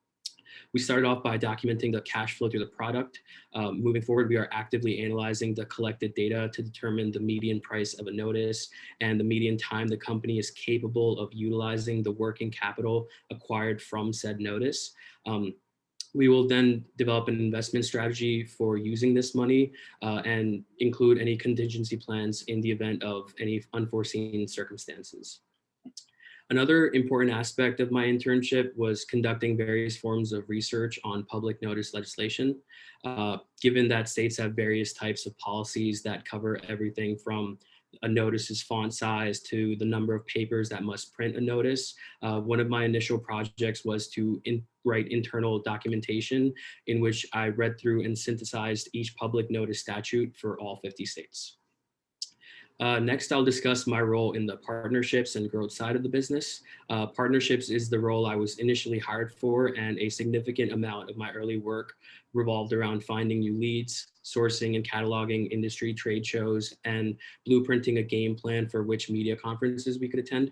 We started off by documenting the cash flow through the product. Moving forward, we are actively analyzing the collected data to determine the median price of a notice and the median time the company is capable of utilizing the working capital acquired from said notice. We will then develop an investment strategy for using this money and include any contingency plans in the event of any unforeseen circumstances. Another important aspect of my internship was conducting various forms of research on public notice legislation. Given that states have various types of policies that cover everything from a notice's font size to the number of papers that must print a notice, one of my initial projects was to write internal documentation in which I read through and synthesized each public notice statute for all 50 states. Next, I'll discuss my role in the partnerships and growth side of the business. Partnerships is the role I was initially hired for, and a significant amount of my early work revolved around finding new leads, sourcing and cataloging industry trade shows, and blueprinting a game plan for which media conferences we could attend.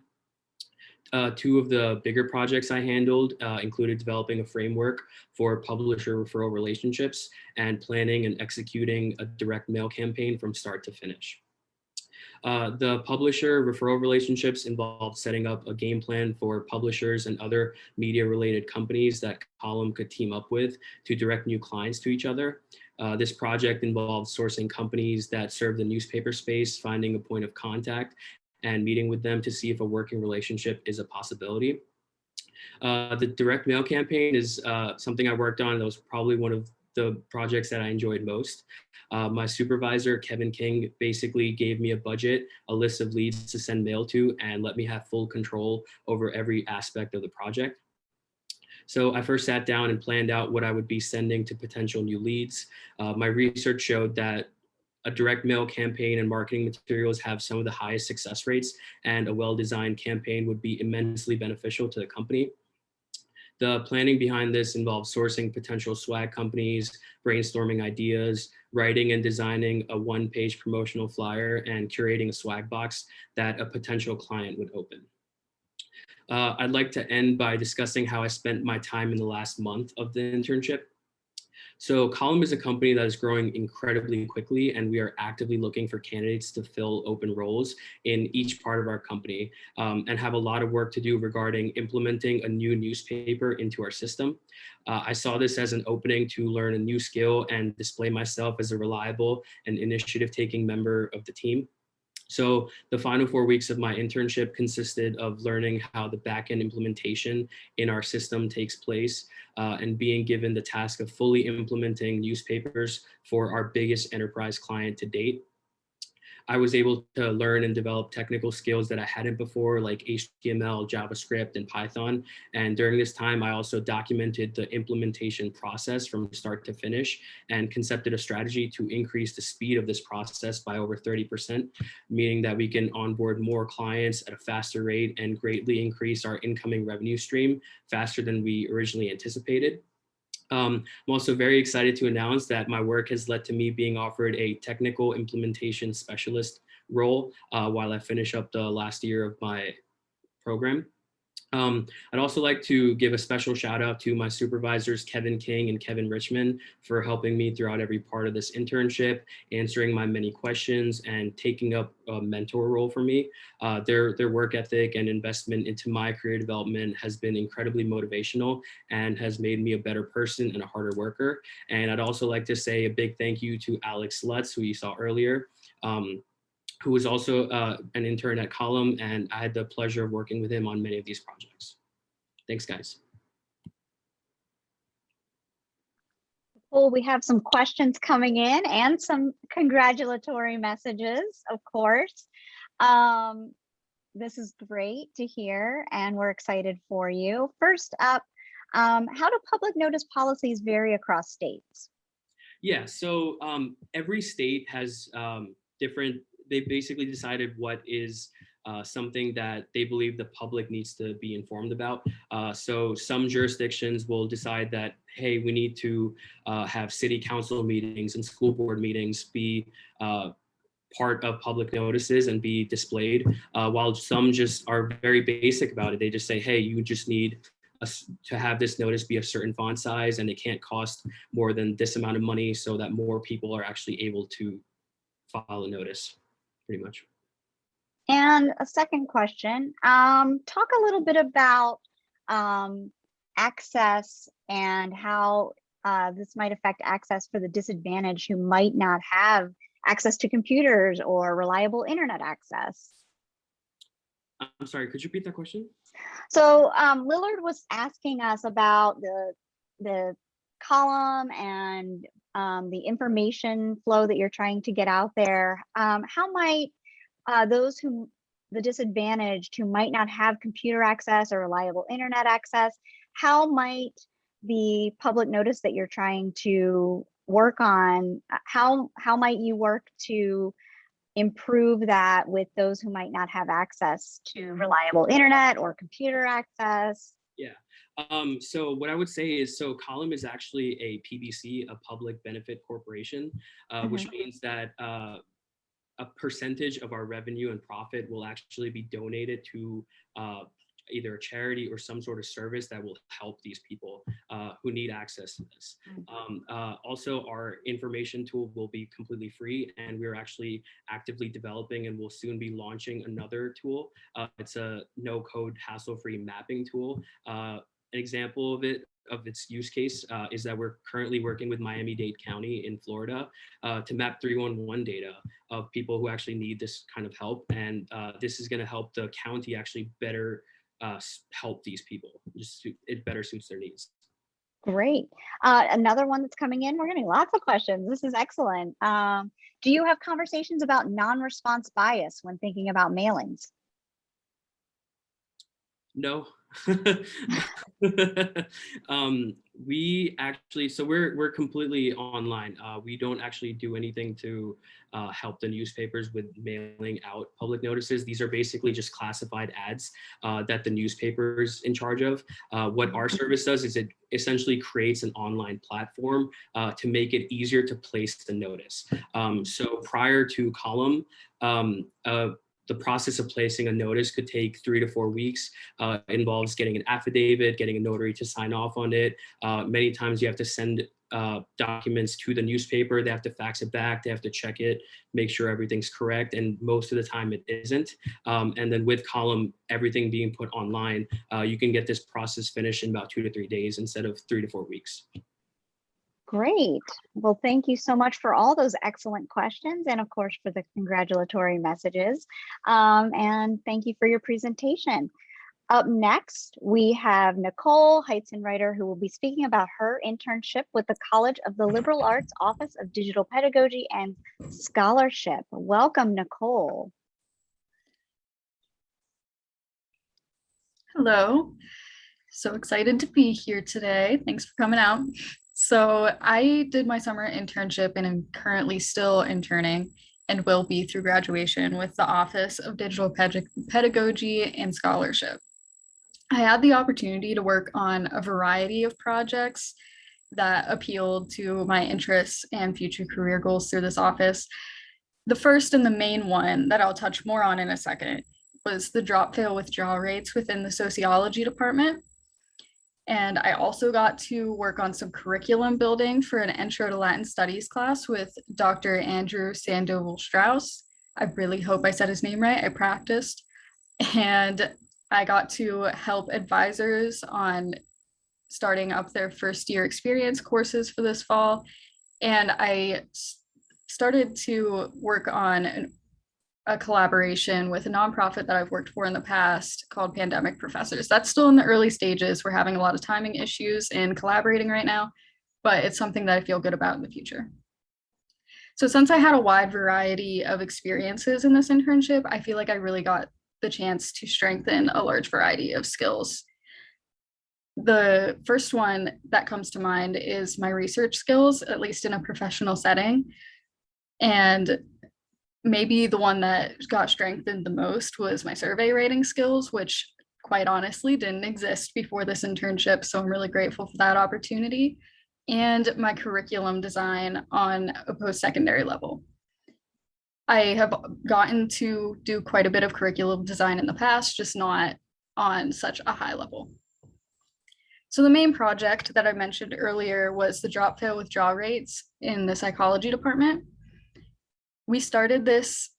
Two of the bigger projects I handled included developing a framework for publisher referral relationships and planning and executing a direct mail campaign from start to finish. The publisher referral relationships involved setting up a game plan for publishers and other media related companies that Column could team up with to direct new clients to each other. This project involved sourcing companies that serve the newspaper space, finding a point of contact, and meeting with them to see if a working relationship is a possibility. The direct mail campaign is something I worked on. That was probably one of the projects that I enjoyed most. My supervisor, Kevin King, basically gave me a budget, a list of leads to send mail to, and let me have full control over every aspect of the project. So I first sat down and planned out what I would be sending to potential new leads. My research showed that a direct mail campaign and marketing materials have some of the highest success rates, and a well-designed campaign would be immensely beneficial to the company. The planning behind this involves sourcing potential swag companies, brainstorming ideas, writing and designing a one-page promotional flyer, and curating a swag box that a potential client would open. I'd like to end by discussing how I spent my time in the last month of the internship. So Column is a company that is growing incredibly quickly, and we are actively looking for candidates to fill open roles in each part of our company and have a lot of work to do regarding implementing a new newspaper into our system. I saw this as an opening to learn a new skill and display myself as a reliable and initiative-taking member of the team. So the final 4 weeks of my internship consisted of learning how the backend implementation in our system takes place and being given the task of fully implementing newspapers for our biggest enterprise client to date. I was able to learn and develop technical skills that I hadn't before, like HTML, JavaScript, and Python. And during this time, I also documented the implementation process from start to finish and concepted a strategy to increase the speed of this process by over 30%, meaning that we can onboard more clients at a faster rate and greatly increase our incoming revenue stream faster than we originally anticipated. I'm also very excited to announce that my work has led to me being offered a technical implementation specialist role while I finish up the last year of my program. I'd also like to give a special shout out to my supervisors, Kevin King and Kevin Richmond, for helping me throughout every part of this internship, answering my many questions and taking up a mentor role for me. Their work ethic and investment into my career development has been incredibly motivational and has made me a better person and a harder worker. And I'd also like to say a big thank you to Alex Lutz, who you saw earlier. Who was also an intern at Column, and I had the pleasure of working with him on many of these projects. Thanks, guys. Well, we have some questions coming in and some congratulatory messages, of course. This is great to hear, and we're excited for you. First up, how do public notice policies vary across states? Yeah, so every state has different, they basically decided what is something that they believe the public needs to be informed about. So some jurisdictions will decide that, hey, we need to have city council meetings and school board meetings be part of public notices and be displayed, while some just are very basic about it. They just say, hey, you just need to have this notice be a certain font size and it can't cost more than this amount of money so that more people are actually able to file a notice, pretty much. And a second question, talk a little bit about access and how this might affect access for the disadvantaged who might not have access to computers or reliable internet access. I'm sorry, could you repeat that question? So Lillard was asking us about the column and the information flow that you're trying to get out there. How might the disadvantaged who might not have computer access or reliable internet access, how might the public notice that you're trying to work on, how might you work to improve that with those who might not have access to reliable internet or computer access? Yeah. So what I would say is, so Column is actually a PBC, a public benefit corporation, which means that a percentage of our revenue and profit will actually be donated to either a charity or some sort of service that will help these people who need access to this. Also, our information tool will be completely free, and we're actually actively developing and will soon be launching another tool. It's a no-code, hassle-free mapping tool. An example of its use case is that we're currently working with Miami-Dade County in Florida to map 311 data of people who actually need this kind of help. And this is going to help the county actually better help these people. It better suits their needs. Great. Another one that's coming in, we're getting lots of questions. This is excellent. Do you have conversations about non-response bias when thinking about mailings? No. We actually, so we're completely online. We don't actually do anything to help the newspapers with mailing out public notices. These are basically just classified ads that the newspaper's in charge of. What our service does is it essentially creates an online platform to make it easier to place the notice. So prior to Column, the process of placing a notice could take 3 to 4 weeks. It involves getting an affidavit, getting a notary to sign off on it. Many times you have to send documents to the newspaper. They have to fax it back. They have to check it, make sure everything's correct. And most of the time it isn't. And then with Column, everything being put online, you can get this process finished in about 2 to 3 days instead of 3 to 4 weeks. Great. Well, thank you so much for all those excellent questions and of course for the congratulatory messages. And thank you for your presentation. Up next, we have Nicole Heitzen-Reiter, who will be speaking about her internship with the College of the Liberal Arts Office of Digital Pedagogy and Scholarship. Welcome, Nicole. Hello. So excited to be here today. Thanks for coming out. So I did my summer internship and am currently still interning and will be through graduation with the Office of Digital Pedagogy and Scholarship. I had the opportunity to work on a variety of projects that appealed to my interests and future career goals through this office. The first and the main one that I'll touch more on in a second was the drop fail withdrawal rates within the sociology department. And I also got to work on some curriculum building for an Intro to Latin Studies class with Dr. Andrew Sandoval-Strauss. I really hope I said his name right. I practiced. And I got to help advisors on starting up their first year experience courses for this fall. And I started to work on a collaboration with a nonprofit that I've worked for in the past called Pandemic Professors. That's still in the early stages. We're having a lot of timing issues in collaborating right now, but it's something that I feel good about in the future. So since I had a wide variety of experiences in this internship, I feel like I really got the chance to strengthen a large variety of skills. The first one that comes to mind is my research skills, at least in a professional setting. And maybe the one that got strengthened the most was my survey rating skills, which quite honestly didn't exist before this internship. So I'm really grateful for that opportunity, and my curriculum design on a post-secondary level. I have gotten to do quite a bit of curriculum design in the past, just not on such a high level. So the main project that I mentioned earlier was the drop fail withdrawal rates in the psychology department. We started this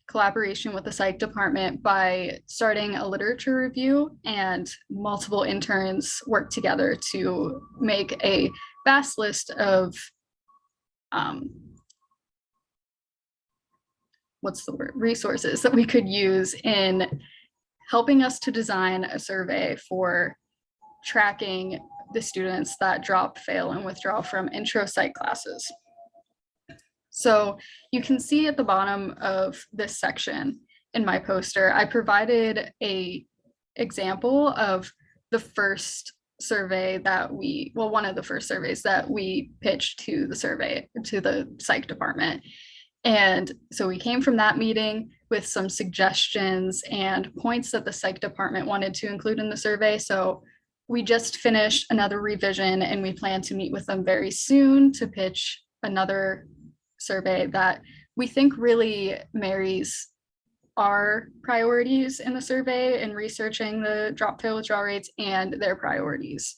collaboration with the psych department by starting a literature review, and multiple interns worked together to make a vast list of resources that we could use in helping us to design a survey for tracking the students that drop, fail, and withdraw from intro psych classes. So you can see at the bottom of this section in my poster, I provided an example of the first survey that one of the first surveys that we pitched to the psych department. And so we came from that meeting with some suggestions and points that the psych department wanted to include in the survey. So we just finished another revision, and we plan to meet with them very soon to pitch another survey that we think really marries our priorities in the survey and researching the drop fail withdrawal rates and their priorities.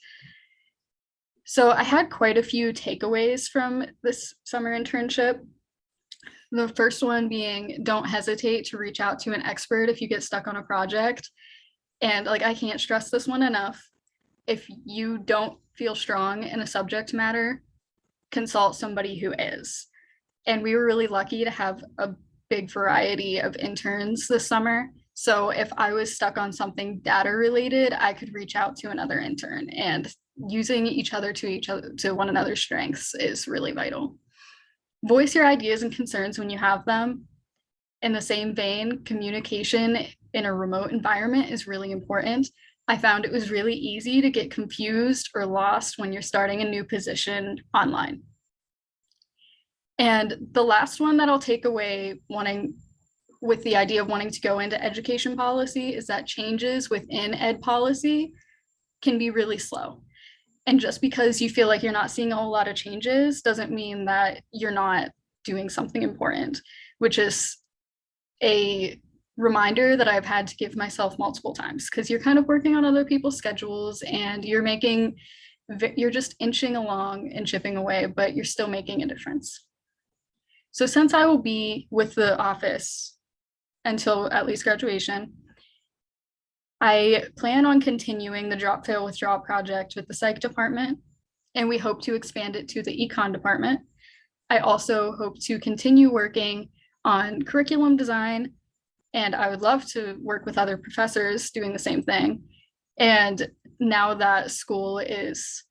So I had quite a few takeaways from this summer internship. The first one being, don't hesitate to reach out to an expert if you get stuck on a project. And I can't stress this one enough. If you don't feel strong in a subject matter, consult somebody who is. And we were really lucky to have a big variety of interns this summer. So if I was stuck on something data related, I could reach out to another intern, and using each other to one another's strengths is really vital. Voice your ideas and concerns when you have them. In the same vein, communication in a remote environment is really important. I found it was really easy to get confused or lost when you're starting a new position online. And the last one that I'll take away with the idea of wanting to go into education policy is that changes within ed policy can be really slow. And just because you feel like you're not seeing a whole lot of changes doesn't mean that you're not doing something important, which is a reminder that I've had to give myself multiple times, because you're kind of working on other people's schedules and you're just inching along and chipping away, but you're still making a difference. So since I will be with the office until at least graduation, I plan on continuing the drop fail withdrawal project with the psych department, and we hope to expand it to the econ department. I also hope to continue working on curriculum design, and I would love to work with other professors doing the same thing. And now that school is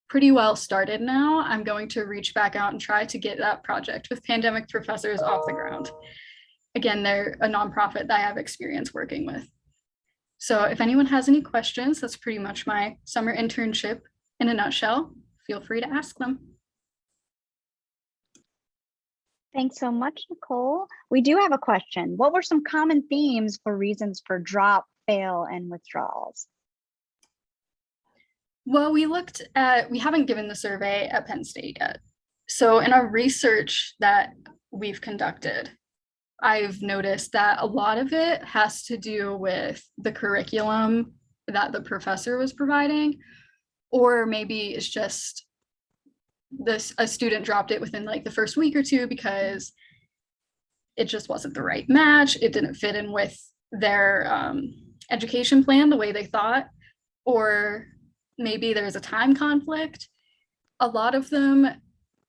pretty well started now, I'm going to reach back out and try to get that project with Pandemic Professors off the ground. Again, they're a nonprofit that I have experience working with. So if anyone has any questions, that's pretty much my summer internship in a nutshell. Feel free to ask them. Thanks so much, Nicole. We do have a question. What were some common themes for reasons for drop, fail, and withdrawals? Well, we haven't given the survey at Penn State yet. So in our research that we've conducted, I've noticed that a lot of it has to do with the curriculum that the professor was providing, or maybe it's just a student dropped it within like the first week or two because it just wasn't the right match. It didn't fit in with their education plan the way they thought, or maybe there's a time conflict. A lot of them,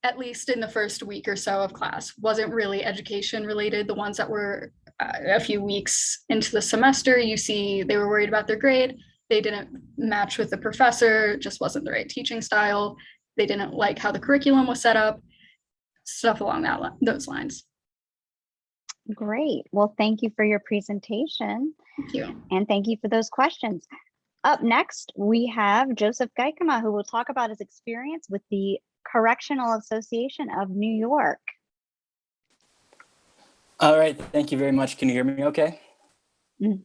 at least in the first week or so of class, wasn't really education related. The ones that were a few weeks into the semester, you see they were worried about their grade. They didn't match with the professor, just wasn't the right teaching style. They didn't like how the curriculum was set up, stuff along those lines. Great. Well, thank you for your presentation. Thank you. And thank you for those questions. Up next, we have Joseph Geikema, who will talk about his experience with the Correctional Association of New York. All right, thank you very much. Can you hear me okay? Mm.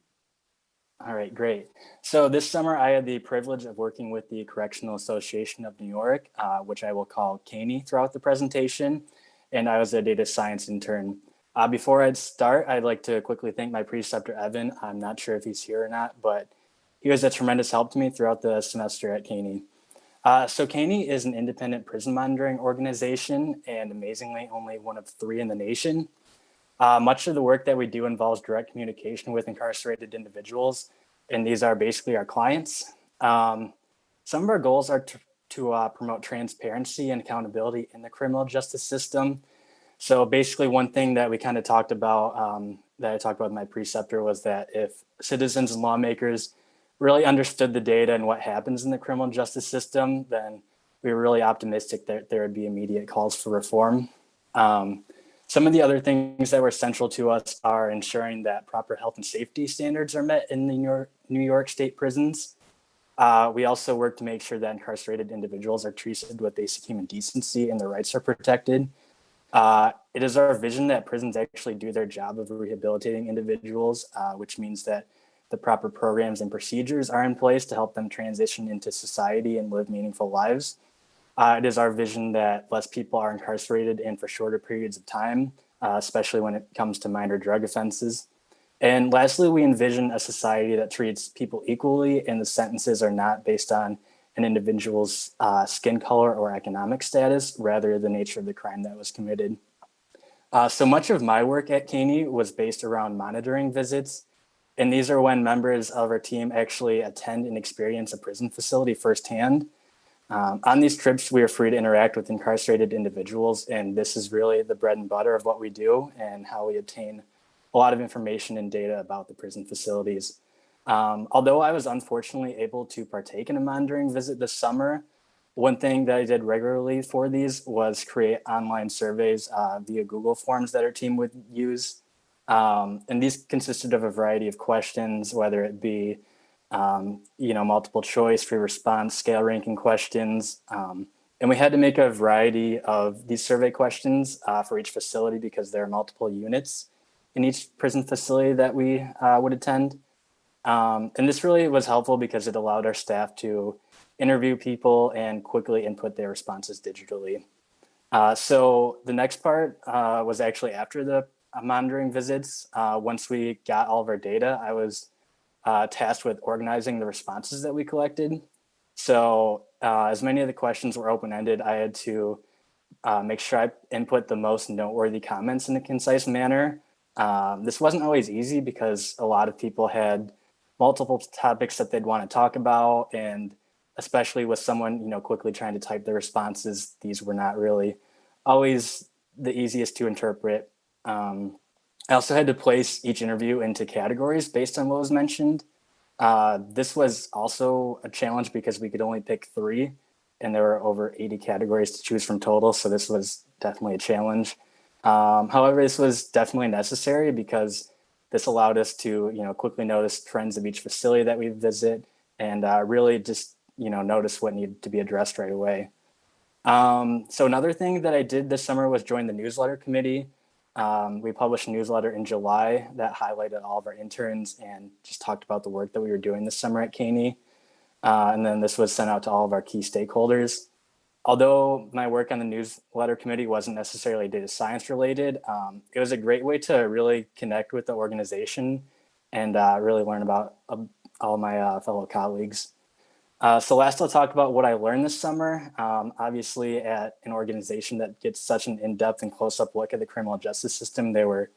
All right, great. So this summer I had the privilege of working with the Correctional Association of New York, which I will call CANY throughout the presentation, and I was a data science intern. Before I'd start, I'd like to quickly thank my preceptor, Evan. I'm not sure if he's here or not, but he was a tremendous help to me throughout the semester at CANY. So CANY is an independent prison monitoring organization, and amazingly, only one of 3 in the nation. Much of the work that we do involves direct communication with incarcerated individuals, and these are basically our clients. Some of our goals are to promote transparency and accountability in the criminal justice system. So basically one thing that we kind of talked about, that I talked about with my preceptor, was that if citizens and lawmakers really understood the data and what happens in the criminal justice system, then we were really optimistic that there would be immediate calls for reform. Some of the other things that were central to us are ensuring that proper health and safety standards are met in the New York State prisons. We also work to make sure that incarcerated individuals are treated with basic human decency and their rights are protected. It is our vision that prisons actually do their job of rehabilitating individuals, which means that the proper programs and procedures are in place to help them transition into society and live meaningful lives. It is our vision that less people are incarcerated and for shorter periods of time, especially when it comes to minor drug offenses. And lastly, we envision a society that treats people equally and the sentences are not based on an individual's skin color or economic status, rather the nature of the crime that was committed. So much of my work at CANY was based around monitoring visits. And these are when members of our team actually attend and experience a prison facility firsthand. On these trips, we are free to interact with incarcerated individuals, and this is really the bread and butter of what we do and how we obtain a lot of information and data about the prison facilities. Although I was unfortunately able to partake in a monitoring visit this summer, one thing that I did regularly for these was create online surveys via Google Forms that our team would use. And these consisted of a variety of questions, whether it be multiple choice, free response, scale ranking questions. And we had to make a variety of these survey questions for each facility because there are multiple units in each prison facility that we would attend. And this really was helpful because it allowed our staff to interview people and quickly input their responses digitally. So the next part was actually after the monitoring visits. Once we got all of our data, I was tasked with organizing the responses that we collected. So as many of the questions were open-ended, I had to make sure I input the most noteworthy comments in a concise manner. This wasn't always easy because a lot of people had multiple topics that they'd want to talk about, and especially with someone quickly trying to type their responses, these were not really always the easiest to interpret. I also had to place each interview into categories based on what was mentioned. This was also a challenge because we could only pick 3 and there were over 80 categories to choose from total. So this was definitely a challenge. However, this was definitely necessary because this allowed us to quickly notice trends of each facility that we visit and really just notice what needed to be addressed right away. So another thing that I did this summer was join the newsletter committee. We published a newsletter in July that highlighted all of our interns and just talked about the work that we were doing this summer at CANY. And then this was sent out to all of our key stakeholders. although my work on the newsletter committee wasn't necessarily data science related, it was a great way to really connect with the organization and really learn about all my fellow colleagues. So last, I'll talk about what I learned this summer. Obviously, at an organization that gets such an in-depth and close-up look at the criminal justice system, there were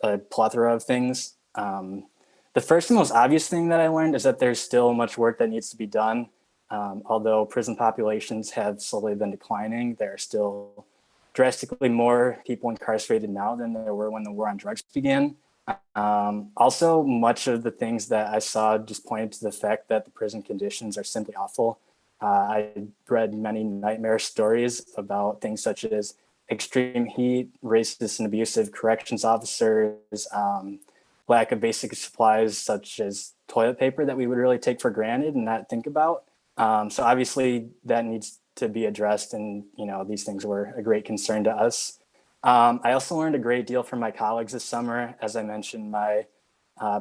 a plethora of things. The first and most obvious thing that I learned is that there's still much work that needs to be done. Although prison populations have slowly been declining, there are still drastically more people incarcerated now than there were when the war on drugs began. Also, much of the things that I saw just pointed to the fact that the prison conditions are simply awful. I read many nightmare stories about things such as extreme heat, racist and abusive corrections officers, lack of basic supplies such as toilet paper that we would really take for granted and not think about. So obviously that needs to be addressed, and these things were a great concern to us. I also learned a great deal from my colleagues this summer. As I mentioned, my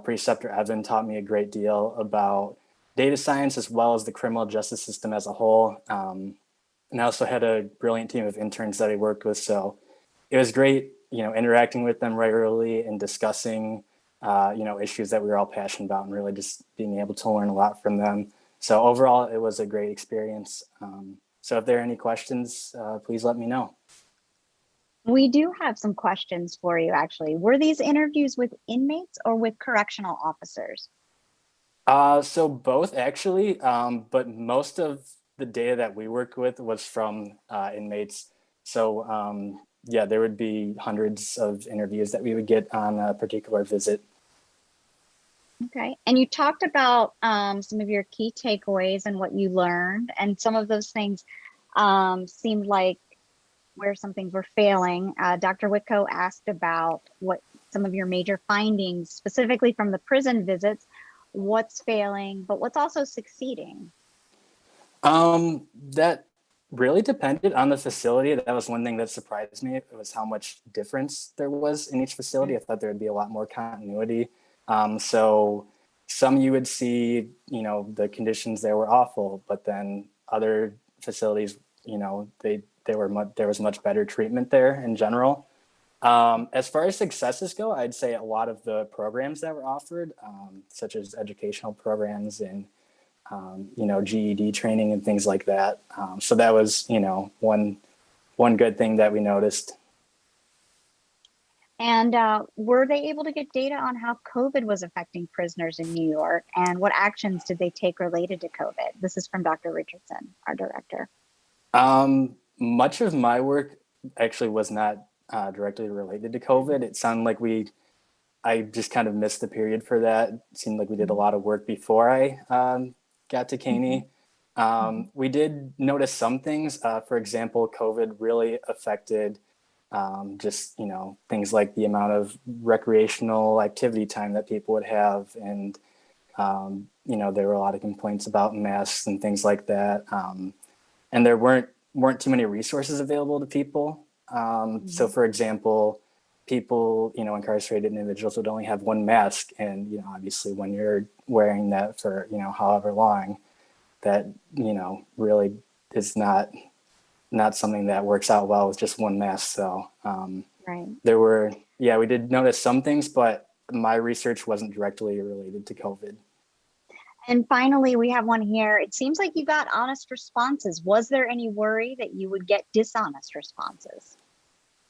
preceptor Evan taught me a great deal about data science as well as the criminal justice system as a whole. And I also had a brilliant team of interns that I worked with. So it was great, interacting with them regularly and discussing, issues that we were all passionate about, and really just being able to learn a lot from them. So overall, it was a great experience. So if there are any questions, please let me know. We do have some questions for you, actually. Were these interviews with inmates or with correctional officers? So both, actually, but most of the data that we worked with was from inmates. So yeah, there would be hundreds of interviews that we would get on a particular visit. Okay, and you talked about some of your key takeaways and what you learned, and some of those things seemed like where some things were failing. Dr. Whitco asked about what some of your major findings, specifically from the prison visits, what's failing, but what's also succeeding. That really depended on the facility. That was one thing that surprised me. It was how much difference there was in each facility. I thought there would be a lot more continuity. So some you would see, the conditions there were awful, but then other facilities, there was much better treatment there in general. As far as successes go, I'd say a lot of the programs that were offered, such as educational programs and GED training and things like that. So that was, one good thing that we noticed. And were they able to get data on how COVID was affecting prisoners in New York, and what actions did they take related to COVID? This is from Dr. Richardson, our director. Much of my work actually was not directly related to COVID. It sounded like I just kind of missed the period for that. It seemed like we did a lot of work before I got to Caney. We did notice some things. For example, COVID really affected just, things like the amount of recreational activity time that people would have. And, there were a lot of complaints about masks and things like that. And there weren't too many resources available to people. So for example, people, incarcerated individuals would only have one mask. And, obviously when you're wearing that for, however long, that, really is not something that works out well with just one mask. So Right. We did notice some things, but my research wasn't directly related to COVID. And finally, we have one here. It seems like you got honest responses. Was there any worry that you would get dishonest responses?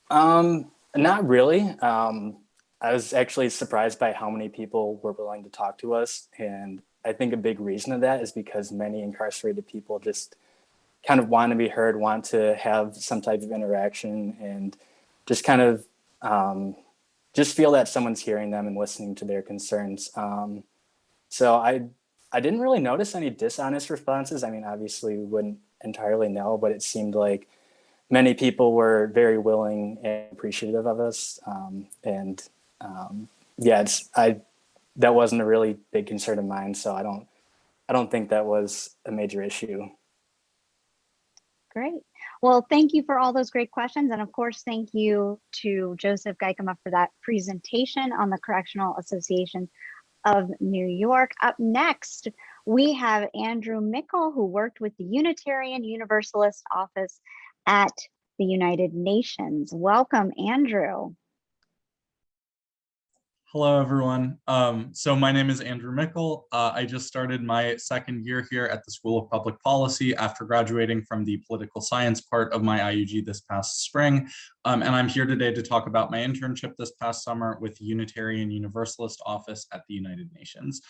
Not really. I was actually surprised by how many people were willing to talk to us. And I think a big reason of that is because many incarcerated people just kind of want to be heard, want to have some type of interaction, and just kind of just feel that someone's hearing them and listening to their concerns. So I didn't really notice any dishonest responses. I mean, obviously we wouldn't entirely know, but it seemed like many people were very willing and appreciative of us. That wasn't a really big concern of mine. So I don't think that was a major issue. Great. Well, thank you for all those great questions. And of course, thank you to Joseph Geikema for that presentation on the Correctional Association of New York. Up next, We have Andrew Mickle, who worked with the Unitarian Universalist office at the United Nations. Welcome, Andrew. Hello, everyone. So my name is Andrew Mickle. I just started my second year here at the School of Public Policy after graduating from the political science part of my IUG this past spring. And I'm here today to talk about my internship this past summer with the Unitarian Universalist office at the United Nations.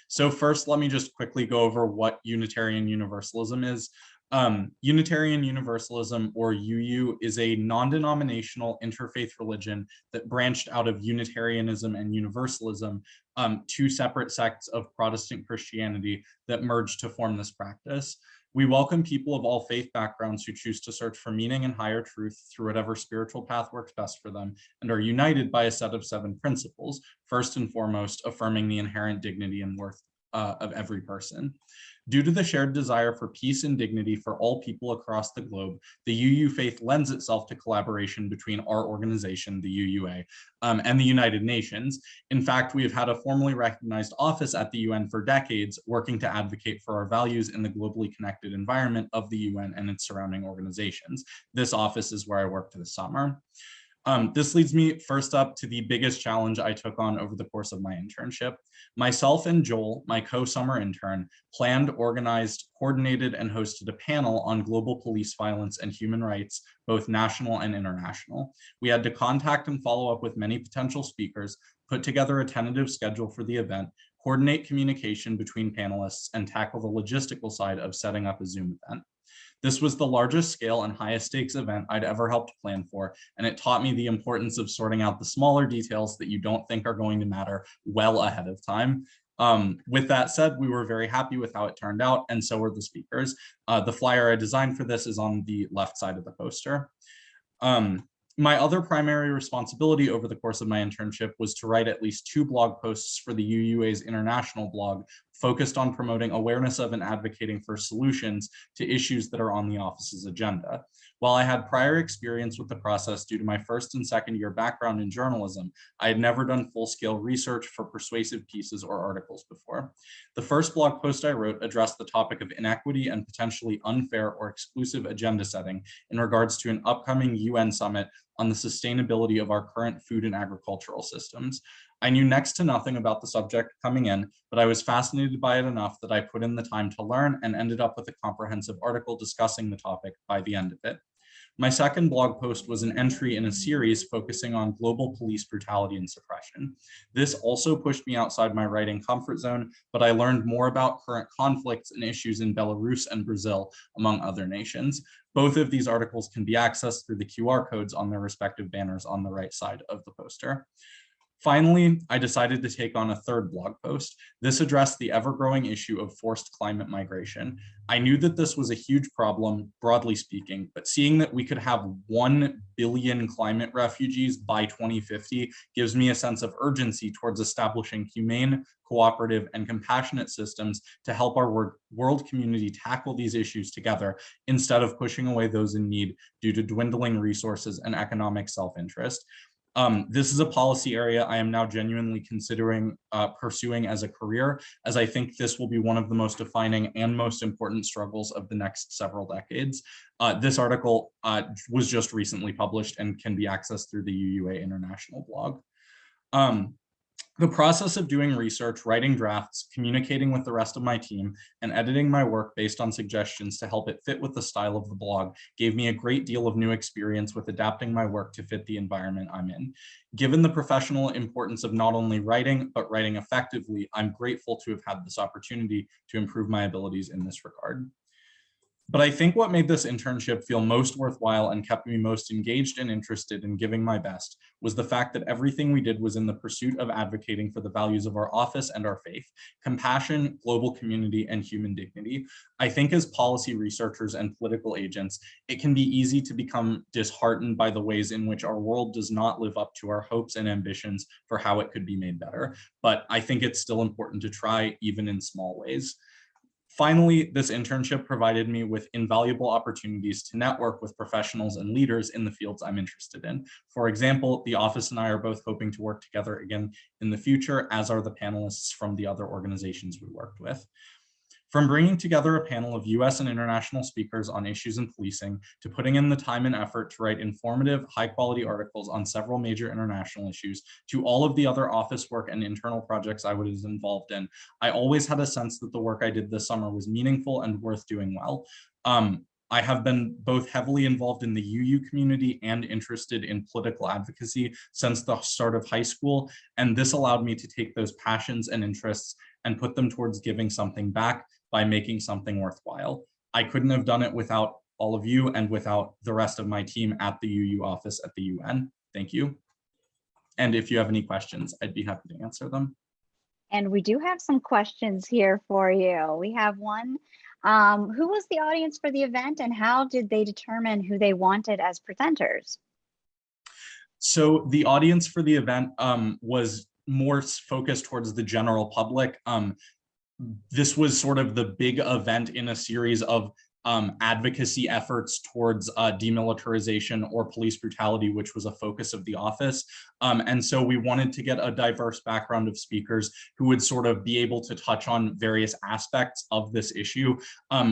So first, let me just quickly go over what Unitarian Universalism is. Unitarian Universalism, or UU, is a non-denominational interfaith religion that branched out of Unitarianism and Universalism, two separate sects of Protestant Christianity that merged to form this practice. We welcome people of all faith backgrounds who choose to search for meaning and higher truth through whatever spiritual path works best for them, and are united by a set of 7 principles, first and foremost, affirming the inherent dignity and worth of every person. Due to the shared desire for peace and dignity for all people across the globe, the UU faith lends itself to collaboration between our organization, the UUA, and the United Nations. In fact, we have had a formally recognized office at the UN for decades, working to advocate for our values in the globally connected environment of the UN and its surrounding organizations. This office is where I worked this summer. This leads me first up to the biggest challenge I took on over the course of my internship. Myself and Joel, my co-summer intern, planned, organized, coordinated, and hosted a panel on global police violence and human rights, both national and international. We had to contact and follow up with many potential speakers, put together a tentative schedule for the event, coordinate communication between panelists, and tackle the logistical side of setting up a Zoom event. This was the largest scale and highest stakes event I'd ever helped plan for, and it taught me the importance of sorting out the smaller details that you don't think are going to matter well ahead of time. With that said, we were very happy with how it turned out, and so were the speakers. The flyer I designed for this is on the left side of the poster. My other primary responsibility over the course of my internship was to write at least 2 blog posts for the UUA's international blog, focused on promoting awareness of and advocating for solutions to issues that are on the office's agenda. While I had prior experience with the process due to my first and second year background in journalism, I had never done full-scale research for persuasive pieces or articles before. The first blog post I wrote addressed the topic of inequity and potentially unfair or exclusive agenda setting in regards to an upcoming UN summit on the sustainability of our current food and agricultural systems. I knew next to nothing about the subject coming in, but I was fascinated by it enough that I put in the time to learn and ended up with a comprehensive article discussing the topic by the end of it. My second blog post was an entry in a series focusing on global police brutality and suppression. This also pushed me outside my writing comfort zone, but I learned more about current conflicts and issues in Belarus and Brazil, among other nations. Both of these articles can be accessed through the QR codes on their respective banners on the right side of the poster. Finally, I decided to take on a third blog post. This addressed the ever-growing issue of forced climate migration. I knew that this was a huge problem, broadly speaking, but seeing that we could have 1 billion climate refugees by 2050 gives me a sense of urgency towards establishing humane, cooperative, and compassionate systems to help our world community tackle these issues together, instead of pushing away those in need due to dwindling resources and economic self-interest. This is a policy area I am now genuinely considering pursuing as a career, as I think this will be one of the most defining and most important struggles of the next several decades. This article was just recently published and can be accessed through the UUA International blog. The process of doing research, writing drafts, communicating with the rest of my team, and editing my work based on suggestions to help it fit with the style of the blog gave me a great deal of new experience with adapting my work to fit the environment I'm in. Given the professional importance of not only writing, but writing effectively, I'm grateful to have had this opportunity to improve my abilities in this regard. But I think what made this internship feel most worthwhile and kept me most engaged and interested in giving my best was the fact that everything we did was in the pursuit of advocating for the values of our office and our faith: compassion, global community, and human dignity. I think as policy researchers and political agents, it can be easy to become disheartened by the ways in which our world does not live up to our hopes and ambitions for how it could be made better. But I think it's still important to try, even in small ways. Finally, this internship provided me with invaluable opportunities to network with professionals and leaders in the fields I'm interested in. For example, the office and I are both hoping to work together again in the future, as are the panelists from the other organizations we worked with. From bringing together a panel of US and international speakers on issues in policing to putting in the time and effort to write informative, high-quality articles on several major international issues, to all of the other office work and internal projects I was involved in, I always had a sense that the work I did this summer was meaningful and worth doing well. I have been both heavily involved in the UU community and interested in political advocacy since the start of high school, and this allowed me to take those passions and interests and put them towards giving something back by making something worthwhile. I couldn't have done it without all of you and without the rest of my team at the UU office at the UN. Thank you. And if you have any questions, I'd be happy to answer them. And we do have some questions here for you. We have one. Who was the audience for the event, and how did they determine who they wanted as presenters? So the audience for the event was more focused towards the general public. This was sort of the big event in a series of advocacy efforts towards demilitarization or police brutality, which was a focus of the office. And so we wanted to get a diverse background of speakers who would sort of be able to touch on various aspects of this issue.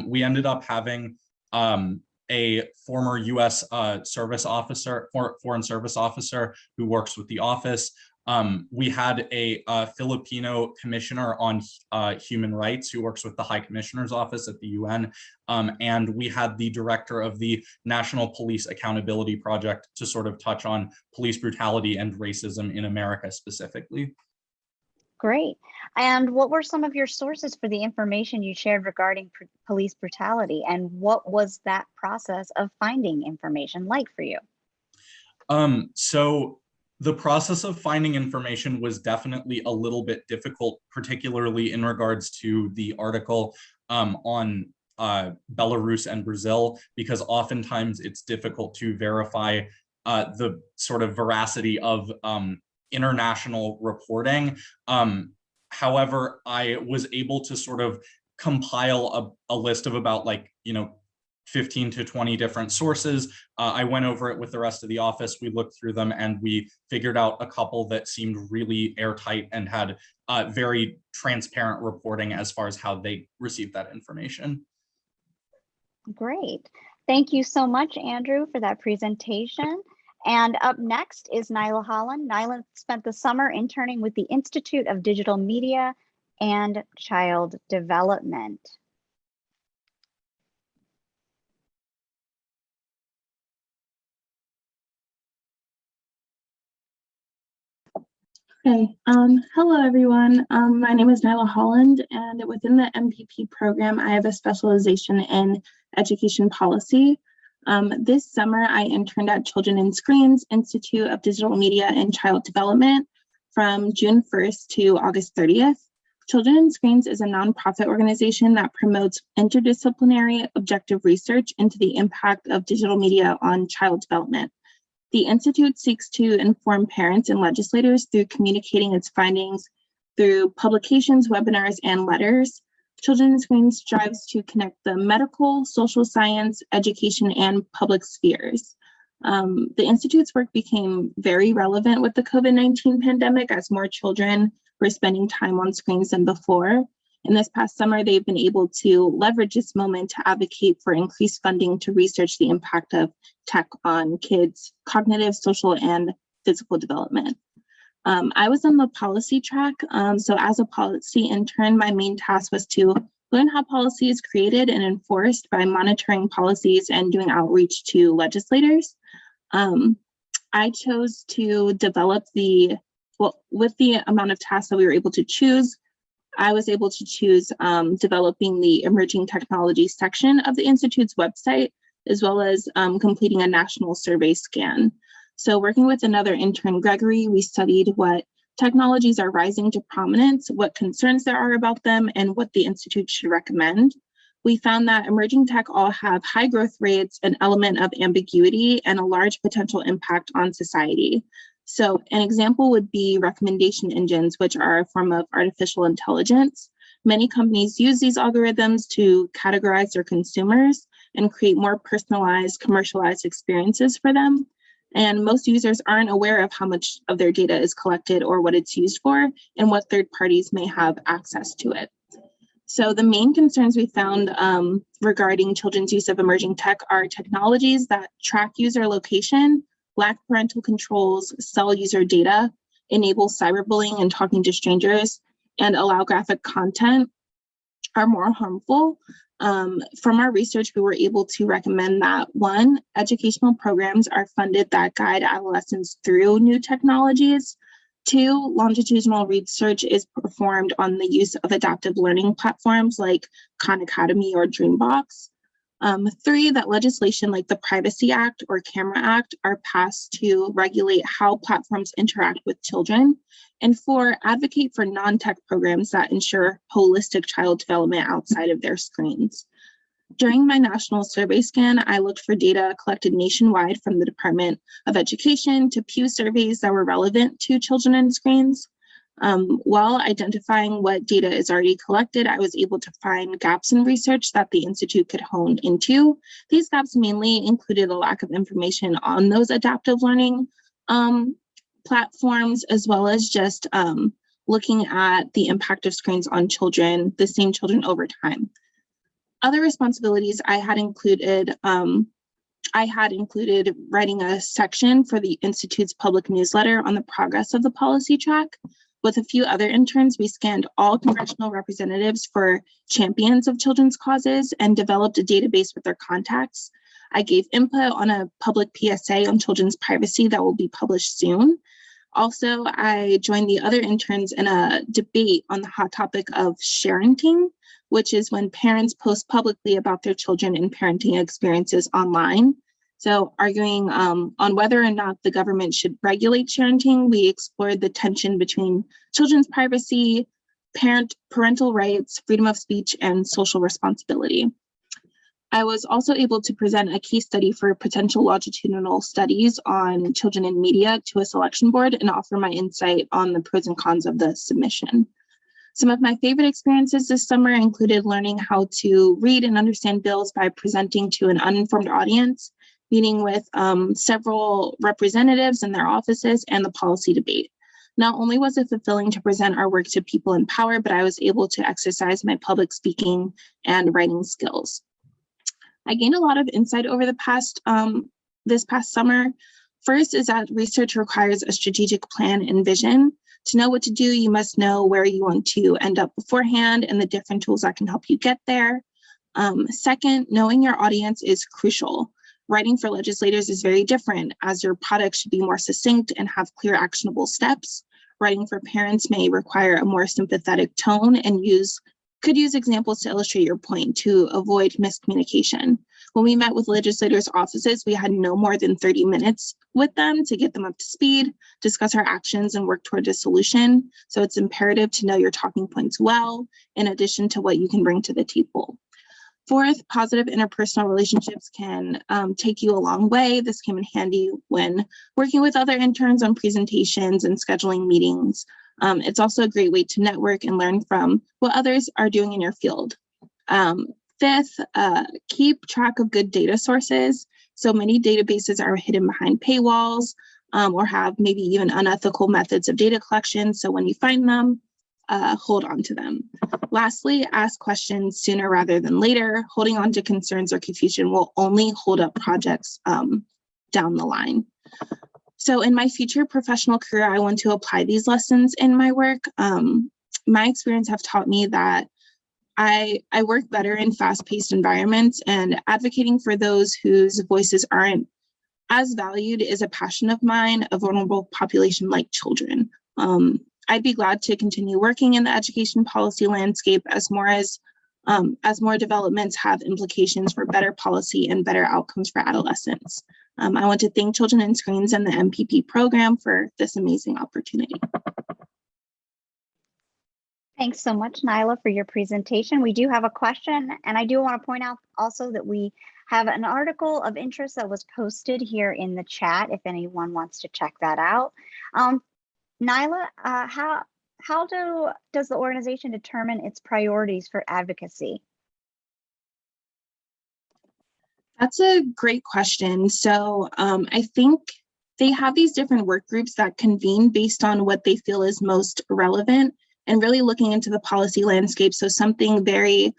We ended up having a former US service officer, foreign service officer who works with the office. We had a Filipino commissioner on human rights who works with the High Commissioner's Office at the UN. And we had the director of the National Police Accountability Project to sort of touch on police brutality and racism in America specifically. Great. And what were some of your sources for the information you shared regarding police brutality? And what was that process of finding information like for you? So the process of finding information was definitely a little bit difficult, particularly in regards to the article on Belarus and Brazil, because oftentimes it's difficult to verify the sort of veracity of international reporting. However, I was able to sort of compile a list of about 15 to 20 different sources. I went over it with the rest of the office. We looked through them and we figured out a couple that seemed really airtight and had very transparent reporting as far as how they received that information. Great. Thank you so much, Andrew, for that presentation. And up next is Nyla Holland. Nyla spent the summer interning with the Institute of Digital Media and Child Development. Okay, hello everyone. My name is Nyla Holland, and within the MPP program, I have a specialization in education policy. This summer, I interned at Children and Screens Institute of Digital Media and Child Development from June 1st to August 30th. Children and Screens is a nonprofit organization that promotes interdisciplinary objective research into the impact of digital media on child development. The Institute seeks to inform parents and legislators through communicating its findings through publications, webinars, and letters. Children and Screens strives to connect the medical, social science, education, and public spheres. The Institute's work became very relevant with the COVID-19 pandemic as more children were spending time on screens than before. In this past summer, they've been able to leverage this moment to advocate for increased funding to research the impact of tech on kids' cognitive, social, and physical development. I was on the policy track. So as a policy intern, my main task was to learn how policy is created and enforced by monitoring policies and doing outreach to legislators. I chose to develop with the amount of tasks that we were able to choose, I was able to choose developing the emerging technology section of the Institute's website, as well as completing a national survey scan. So working with another intern, Gregory, we studied what technologies are rising to prominence, what concerns there are about them, and what the Institute should recommend. We found that emerging tech all have high growth rates, an element of ambiguity, and a large potential impact on society. So an example would be recommendation engines, which are a form of artificial intelligence. Many companies use these algorithms to categorize their consumers and create more personalized, commercialized experiences for them. And most users aren't aware of how much of their data is collected or what it's used for and what third parties may have access to it. So the main concerns we found regarding children's use of emerging tech are technologies that track user location, lack parental controls, sell user data, enable cyberbullying and talking to strangers, and allow graphic content are more harmful. From our research, we were able to recommend that 1, educational programs are funded that guide adolescents through new technologies. 2, longitudinal research is performed on the use of adaptive learning platforms like Khan Academy or Dreambox. 3, that legislation like the Privacy Act or Camera Act are passed to regulate how platforms interact with children. And 4, advocate for non-tech programs that ensure holistic child development outside of their screens. During my national survey scan, I looked for data collected nationwide from the Department of Education to Pew surveys that were relevant to children and screens. While identifying what data is already collected, I was able to find gaps in research that the Institute could hone into. These gaps mainly included a lack of information on those adaptive learning platforms, as well as just looking at the impact of screens on children, the same children over time. Other responsibilities I had included writing a section for the Institute's public newsletter on the progress of the policy track. With a few other interns, we scanned all congressional representatives for champions of children's causes and developed a database with their contacts. I gave input on a public PSA on children's privacy that will be published soon. Also, I joined the other interns in a debate on the hot topic of sharenting, which is when parents post publicly about their children and parenting experiences online. So arguing on whether or not the government should regulate parenting, we explored the tension between children's privacy, parental rights, freedom of speech, and social responsibility. I was also able to present a case study for potential longitudinal studies on children in media to a selection board and offer my insight on the pros and cons of the submission. Some of my favorite experiences this summer included learning how to read and understand bills by presenting to an uninformed audience, meeting with several representatives in their offices, and the policy debate. Not only was it fulfilling to present our work to people in power, but I was able to exercise my public speaking and writing skills. I gained a lot of insight over the this past summer. First is that research requires a strategic plan and vision. To know what to do, you must know where you want to end up beforehand and the different tools that can help you get there. Second, knowing your audience is crucial. Writing for legislators is very different, as your product should be more succinct and have clear actionable steps. Writing for parents may require a more sympathetic tone and could use examples to illustrate your point to avoid miscommunication. When we met with legislators' offices, we had no more than 30 minutes with them to get them up to speed, discuss our actions, and work toward a solution. So it's imperative to know your talking points well, in addition to what you can bring to the table. Fourth, positive interpersonal relationships can take you a long way. This came in handy when working with other interns on presentations and scheduling meetings. It's also a great way to network and learn from what others are doing in your field. Fifth, keep track of good data sources. So many databases are hidden behind paywalls or have maybe even unethical methods of data collection. So when you find them, hold on to them. Lastly, ask questions sooner rather than later. Holding on to concerns or confusion will only hold up projects down the line. So in my future professional career, I want to apply these lessons in my work. My experience have taught me that I work better in fast-paced environments, and advocating for those whose voices aren't as valued is a passion of mine, a vulnerable population like children. I'd be glad to continue working in the education policy landscape as more developments have implications for better policy and better outcomes for adolescents. I want to thank Children and Screens and the MPP program for this amazing opportunity. Thanks so much, Nyla, for your presentation. We do have a question, and I do want to point out also that we have an article of interest that was posted here in the chat if anyone wants to check that out. Nyla, how does the organization determine its priorities for advocacy? That's a great question. So I think they have these different work groups that convene based on what they feel is most relevant and really looking into the policy landscape. So something very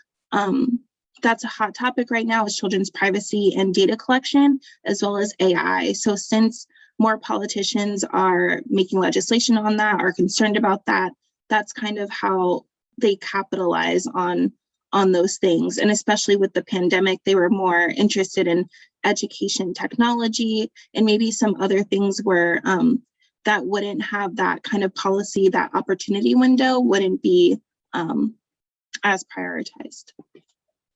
that's a hot topic right now is children's privacy and data collection, as well as AI. So since more politicians are making legislation on that, are concerned about that, that's kind of how they capitalize on those things. And especially with the pandemic, they were more interested in education technology and maybe some other things where that wouldn't have that kind of policy, that opportunity window wouldn't be as prioritized.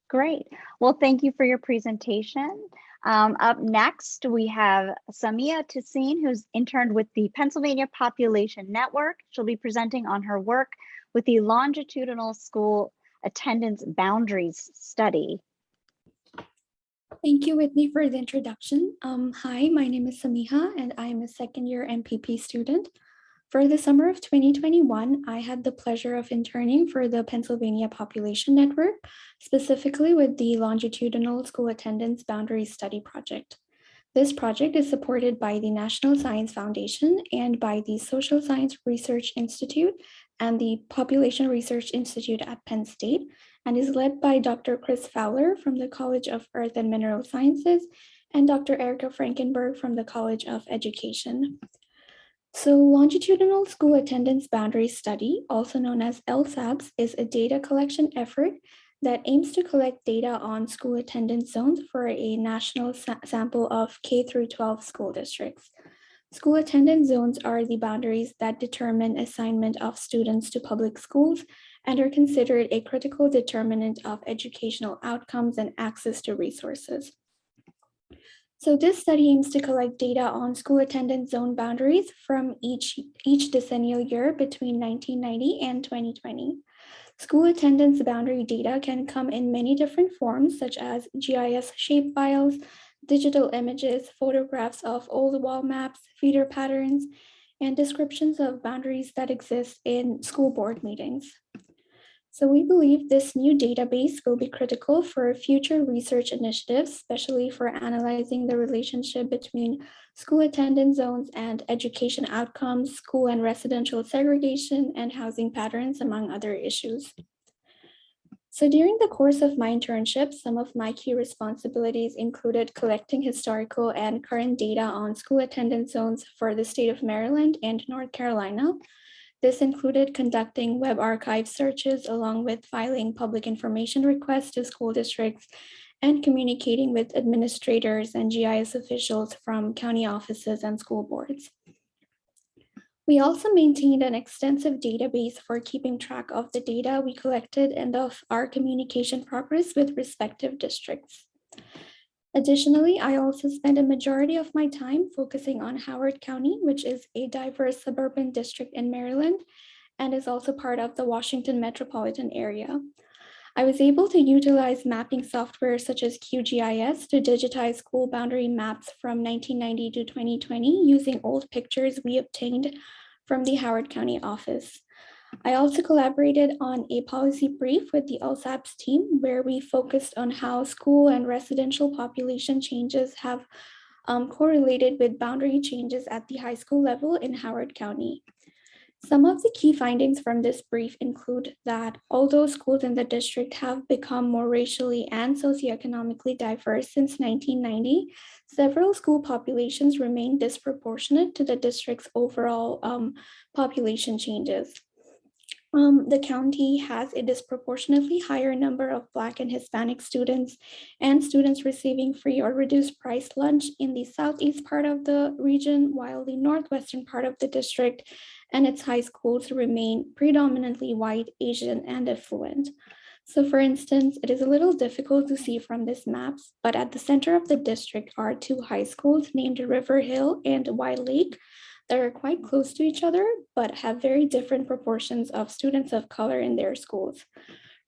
Great. Well, thank you for your presentation. Up next, we have Samia Tassin, who's interned with the Pennsylvania Population Network. She'll be presenting on her work with the Longitudinal School Attendance Boundaries Study. Thank you, Whitney, for the introduction. Hi, my name is Samiha, and I am a second-year MPP student. For the summer of 2021, I had the pleasure of interning for the Pennsylvania Population Network, specifically with the Longitudinal School Attendance Boundaries Study project. This project is supported by the National Science Foundation and by the Social Science Research Institute and the Population Research Institute at Penn State, and is led by Dr. Chris Fowler from the College of Earth and Mineral Sciences and Dr. Erica Frankenberg from the College of Education. So Longitudinal School Attendance Boundary Study, also known as LSABS, is a data collection effort that aims to collect data on school attendance zones for a national sample of K through 12 school districts. School attendance zones are the boundaries that determine assignment of students to public schools and are considered a critical determinant of educational outcomes and access to resources. So this study aims to collect data on school attendance zone boundaries from each decennial year between 1990 and 2020. School attendance boundary data can come in many different forms, such as GIS shapefiles, digital images, photographs of old wall maps, feeder patterns, and descriptions of boundaries that exist in school board meetings. So we believe this new database will be critical for future research initiatives, especially for analyzing the relationship between school attendance zones and education outcomes, school and residential segregation, and housing patterns, among other issues. So during the course of my internship, some of my key responsibilities included collecting historical and current data on school attendance zones for the state of Maryland and North Carolina. This included conducting web archive searches along with filing public information requests to school districts and communicating with administrators and GIS officials from county offices and school boards. We also maintained an extensive database for keeping track of the data we collected and of our communication progress with respective districts. Additionally, I also spent a majority of my time focusing on Howard County, which is a diverse suburban district in Maryland and is also part of the Washington metropolitan area. I was able to utilize mapping software such as QGIS to digitize school boundary maps from 1990 to 2020 using old pictures we obtained from the Howard County office. I also collaborated on a policy brief with the LSABS team where we focused on how school and residential population changes have correlated with boundary changes at the high school level in Howard County. Some of the key findings from this brief include that although schools in the district have become more racially and socioeconomically diverse since 1990, several school populations remain disproportionate to the district's overall population changes. The county has a disproportionately higher number of Black and Hispanic students and students receiving free or reduced price lunch in the southeast part of the region, while the northwestern part of the district and its high schools remain predominantly white, Asian, and affluent. So for instance, it is a little difficult to see from these maps, but at the center of the district are two high schools named River Hill and White Lake that are quite close to each other, but have very different proportions of students of color in their schools.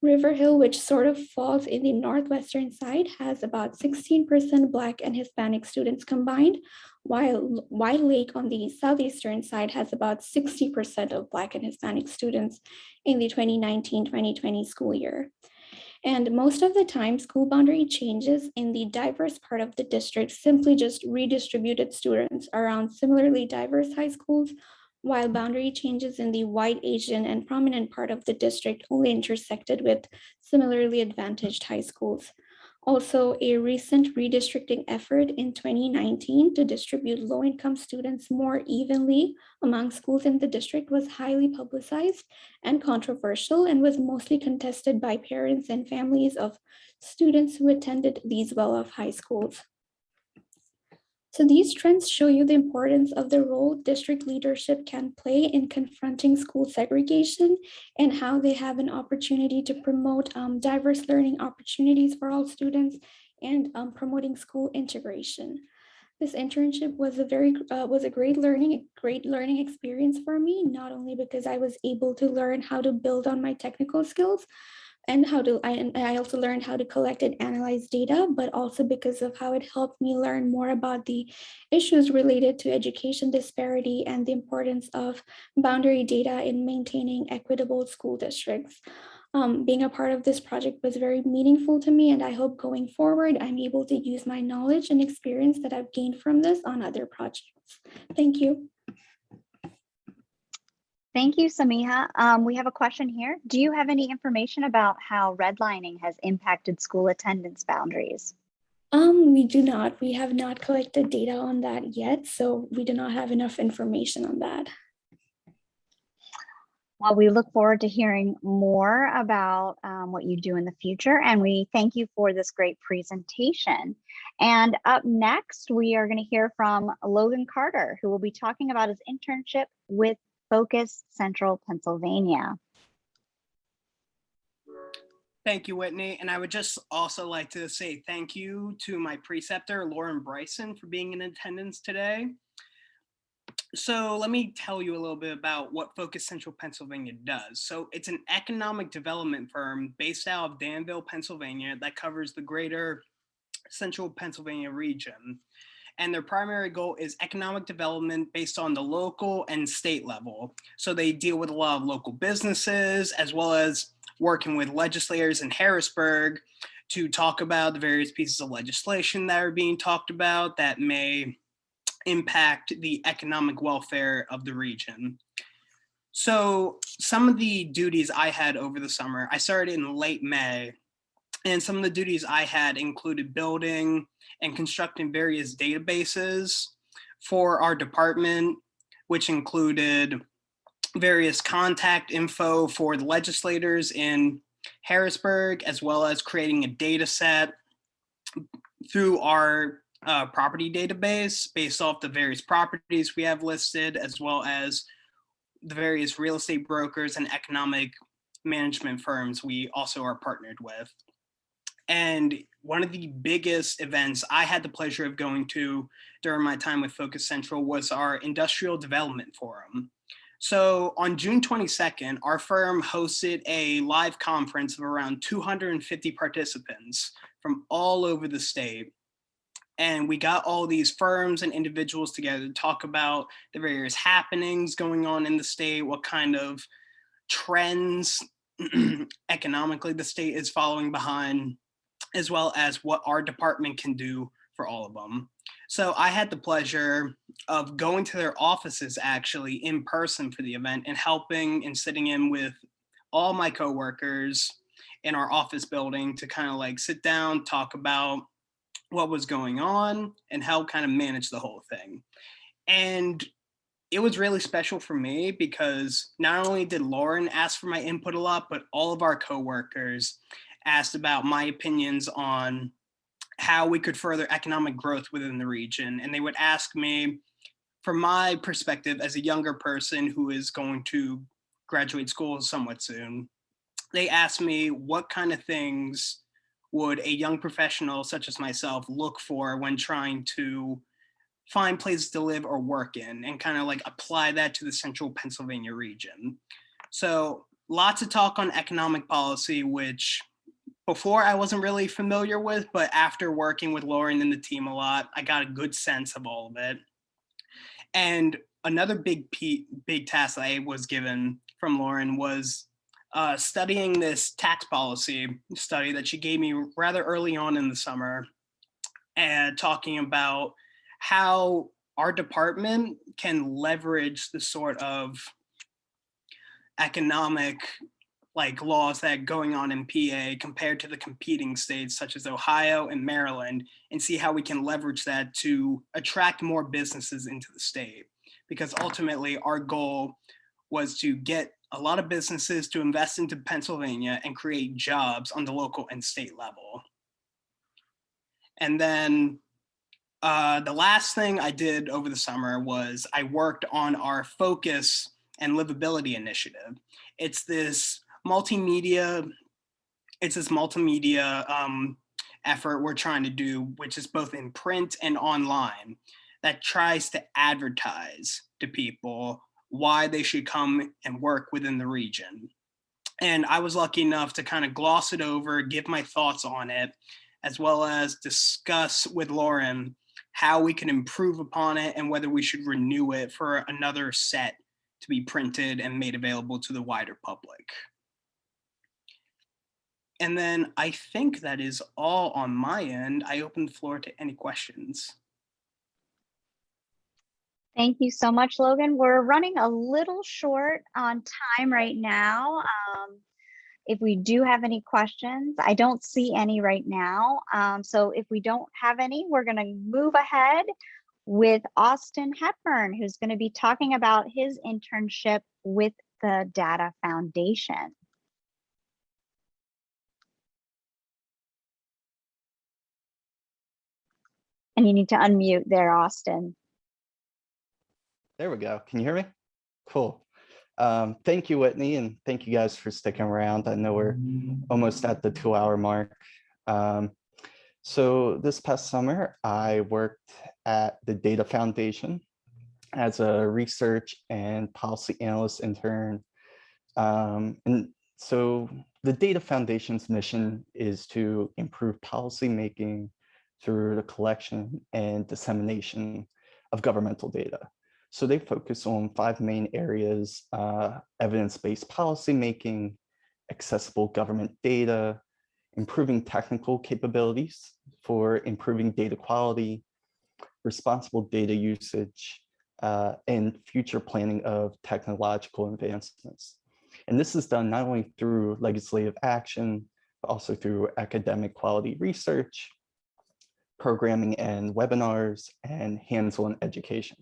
River Hill, which sort of falls in the northwestern side, has about 16% Black and Hispanic students combined, while White Lake on the southeastern side has about 60% of Black and Hispanic students in the 2019-2020 school year. And most of the time, school boundary changes in the diverse part of the district simply just redistributed students around similarly diverse high schools, while boundary changes in the white, Asian, and prominent part of the district only intersected with similarly advantaged high schools. Also, a recent redistricting effort in 2019 to distribute low-income students more evenly among schools in the district was highly publicized and controversial, and was mostly contested by parents and families of students who attended these well-off high schools. So these trends show you the importance of the role district leadership can play in confronting school segregation, and how they have an opportunity to promote diverse learning opportunities for all students, and promoting school integration. This internship was a great learning experience for me, not only because I was able to learn how to build on my technical skills, and I also learned how to collect and analyze data, but also because of how it helped me learn more about the issues related to education disparity and the importance of boundary data in maintaining equitable school districts. Being a part of this project was very meaningful to me, and I hope going forward I'm able to use my knowledge and experience that I've gained from this on other projects. Thank you. Thank you, Samiha. We have a question here. Do you have any information about how redlining has impacted school attendance boundaries? We do not. We have not collected data on that yet, so we do not have enough information on that. Well, we look forward to hearing more about what you do in the future, and we thank you for this great presentation. And up next, we are going to hear from Logan Carter, who will be talking about his internship with Focus Central Pennsylvania. Thank you, Whitney. And I would just also like to say thank you to my preceptor, Lauren Bryson, for being in attendance today. So let me tell you a little bit about what Focus Central Pennsylvania does. So it's an economic development firm based out of Danville, Pennsylvania, that covers the greater Central Pennsylvania region. And their primary goal is economic development based on the local and state level. So they deal with a lot of local businesses, as well as working with legislators in Harrisburg to talk about the various pieces of legislation that are being talked about that may impact the economic welfare of the region. So some of the duties I had over the summer, I started in late May, and some of the duties I had included building and constructing various databases for our department, which included various contact info for the legislators in Harrisburg, as well as creating a data set through our property database based off the various properties we have listed, as well as the various real estate brokers and economic management firms we also are partnered with. And one of the biggest events I had the pleasure of going to during my time with Focus Central was our Industrial Development Forum. So on June 22nd, our firm hosted a live conference of around 250 participants from all over the state. And we got all these firms and individuals together to talk about the various happenings going on in the state, what kind of trends economically the state is following behind, as well as what our department can do for all of them. So I had the pleasure of going to their offices actually in person for the event and helping and sitting in with all my coworkers in our office building to kind of like sit down, talk about what was going on and help kind of manage the whole thing. And it was really special for me because not only did Lauren ask for my input a lot, but all of our coworkers asked about my opinions on how we could further economic growth within the region. And they would ask me, from my perspective as a younger person who is going to graduate school somewhat soon, they asked me what kind of things would a young professional such as myself look for when trying to find places to live or work in, and kind of like apply that to the Central Pennsylvania region. So lots of talk on economic policy, which before I wasn't really familiar with, but after working with Lauren and the team a lot, I got a good sense of all of it. And another big task that I was given from Lauren was studying this tax policy study that she gave me rather early on in the summer, and talking about how our department can leverage the sort of economic laws that are going on in PA compared to the competing states such as Ohio and Maryland, and see how we can leverage that to attract more businesses into the state. Because ultimately our goal was to get a lot of businesses to invest into Pennsylvania and create jobs on the local and state level. And then the last thing I did over the summer was I worked on our Focus and Livability initiative. It's this multimedia effort we're trying to do, which is both in print and online, that tries to advertise to people why they should come and work within the region. And I was lucky enough to kind of gloss it over, give my thoughts on it, as well as discuss with Lauren how we can improve upon it and whether we should renew it for another set to be printed and made available to the wider public. And then I think that is all on my end. I open the floor to any questions. Thank you so much, Logan. We're running a little short on time right now. If we do have any questions, I don't see any right now. So if we don't have any, we're going to move ahead with Austin Hepburn, who's going to be talking about his internship with the Data Foundation. And you need to unmute there, Austin. There we go. Can you hear me? Cool. Thank you, Whitney, and thank you guys for sticking around. I know we're almost at the 2-hour mark. So this past summer, I worked at the Data Foundation as a research and policy analyst intern. And so the Data Foundation's mission is to improve policy making through the collection and dissemination of governmental data. So they focus on 5 main areas: evidence-based policymaking, accessible government data, improving technical capabilities for improving data quality, responsible data usage, and future planning of technological advancements. And this is done not only through legislative action, but also through academic quality research, programming and webinars, and hands-on education.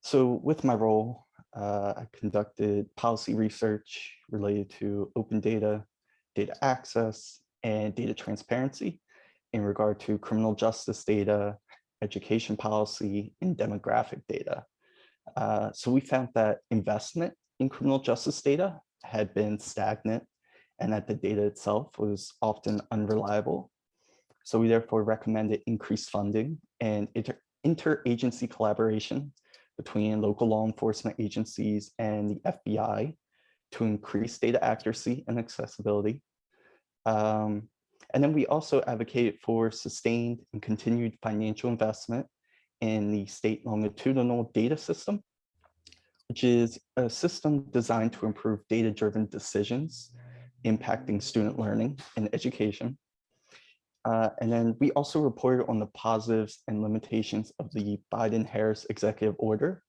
So with my role, I conducted policy research related to open data, data access, and data transparency in regard to criminal justice data, education policy, and demographic data. So we found that investment in criminal justice data had been stagnant and that the data itself was often unreliable. So we therefore recommended increased funding and interagency collaboration between local law enforcement agencies and the FBI to increase data accuracy and accessibility. And then we also advocated for sustained and continued financial investment in the state longitudinal data system, which is a system designed to improve data-driven decisions impacting student learning and education. And then we also reported on the positives and limitations of the Biden-Harris executive order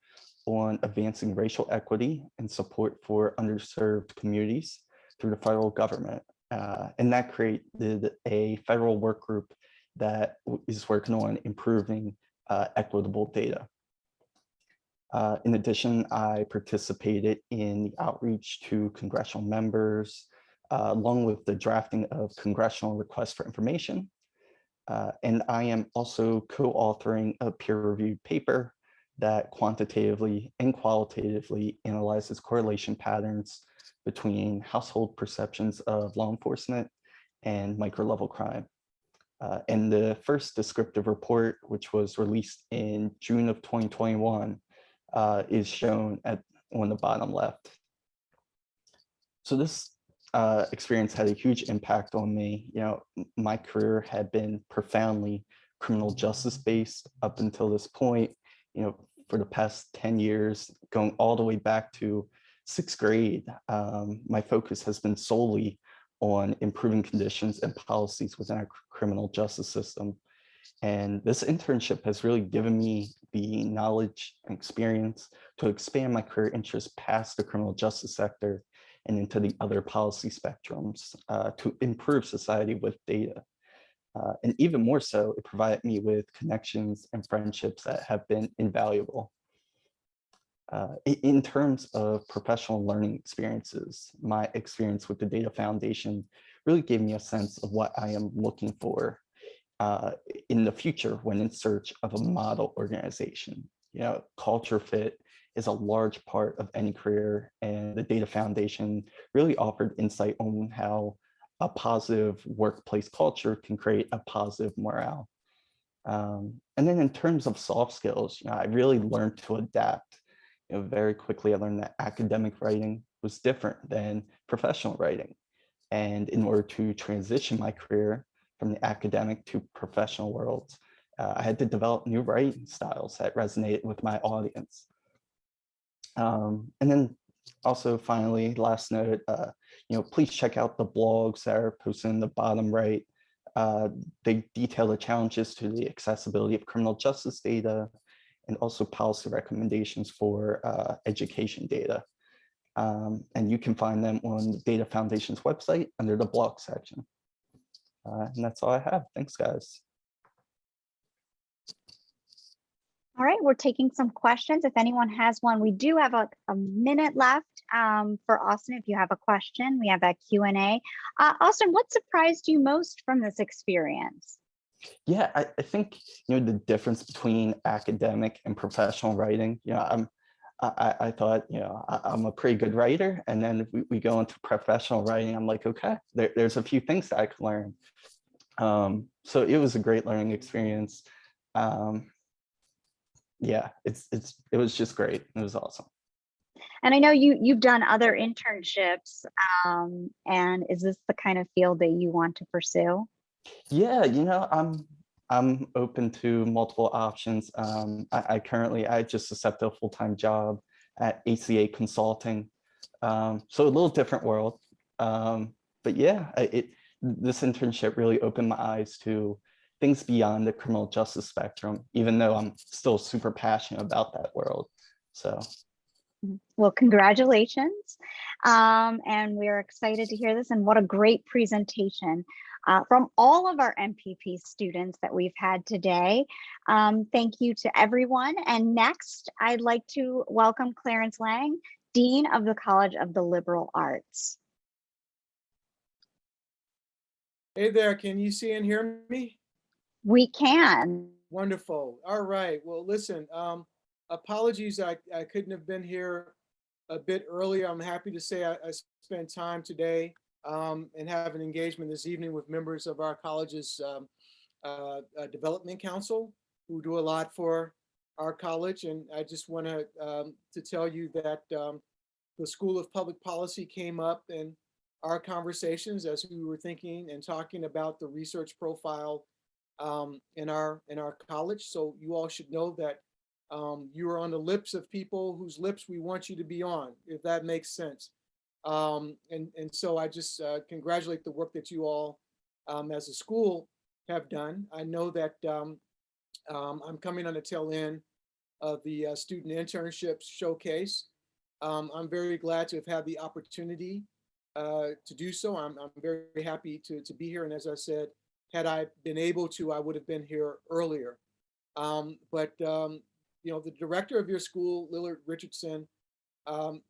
on advancing racial equity and support for underserved communities through the federal government. And that created a federal work group that is working on improving equitable data. In addition, I participated in the outreach to congressional members, along with the drafting of congressional requests for information. And I am also co-authoring a peer-reviewed paper that quantitatively and qualitatively analyzes correlation patterns between household perceptions of law enforcement and micro-level crime. And the first descriptive report, which was released in June of 2021, is shown on the bottom left. So this experience had a huge impact on me. You know, my career had been profoundly criminal justice based up until this point. You know, for the past 10 years, going all the way back to 6th grade, my focus has been solely on improving conditions and policies within our criminal justice system. And this internship has really given me the knowledge and experience to expand my career interests past the criminal justice sector and into the other policy spectrums to improve society with data. And even more so, it provided me with connections and friendships that have been invaluable. In terms of professional learning experiences, my experience with the Data Foundation really gave me a sense of what I am looking for in the future when in search of a model organization. You know, culture fit is a large part of any career, and the Data Foundation really offered insight on how a positive workplace culture can create a positive morale. And then in terms of soft skills, you know, I really learned to adapt. You know, very quickly, I learned that academic writing was different than professional writing. And in order to transition my career from the academic to professional worlds, I had to develop new writing styles that resonated with my audience. And then also finally, last note, you know, please check out the blogs that are posted in the bottom right. They detail the challenges to the accessibility of criminal justice data and also policy recommendations for education data. And you can find them on the Data Foundation's website under the blog section. And that's all I have. Thanks, guys. All right, we're taking some questions. If anyone has one, we do have a minute left for Austin. If you have a question, we have a Q&A. Austin, what surprised you most from this experience? Yeah, I think, you know, the difference between academic and professional writing, you know, I thought, you know, I'm a pretty good writer. And then we go into professional writing. I'm like, okay, there's a few things that I can learn. So it was a great learning experience. Yeah, it was just great. It was awesome. And I know you've done other internships. And is this the kind of field that you want to pursue? Yeah, you know, I'm open to multiple options. I just accepted a full-time job at ACA Consulting. So a little different world. But yeah, this internship really opened my eyes to things beyond the criminal justice spectrum, even though I'm still super passionate about that world. So. Well, congratulations. And we're excited to hear this, and what a great presentation from all of our MPP students that we've had today. Thank you to everyone. And next, I'd like to welcome Clarence Lang, Dean of the College of the Liberal Arts. Hey there, can you see and hear me? We can. Wonderful. All right. Well, listen, apologies, I couldn't have been here a bit earlier. I'm happy to say I spent time today and have an engagement this evening with members of our college's development council, who do a lot for our college. And I just want to tell you that the School of Public Policy came up in our conversations as we were thinking and talking about the research profile in our college. So you all should know that you are on the lips of people whose lips we want you to be on, if that makes sense. And so I just congratulate the work that you all as a school have done. I know that I'm coming on the tail end of the Student Internship Showcase. I'm very glad to have had the opportunity to do so. I'm very happy to be here. And as I said, had I been able to, I would have been here earlier. But you know, the director of your school, Lillard Richardson,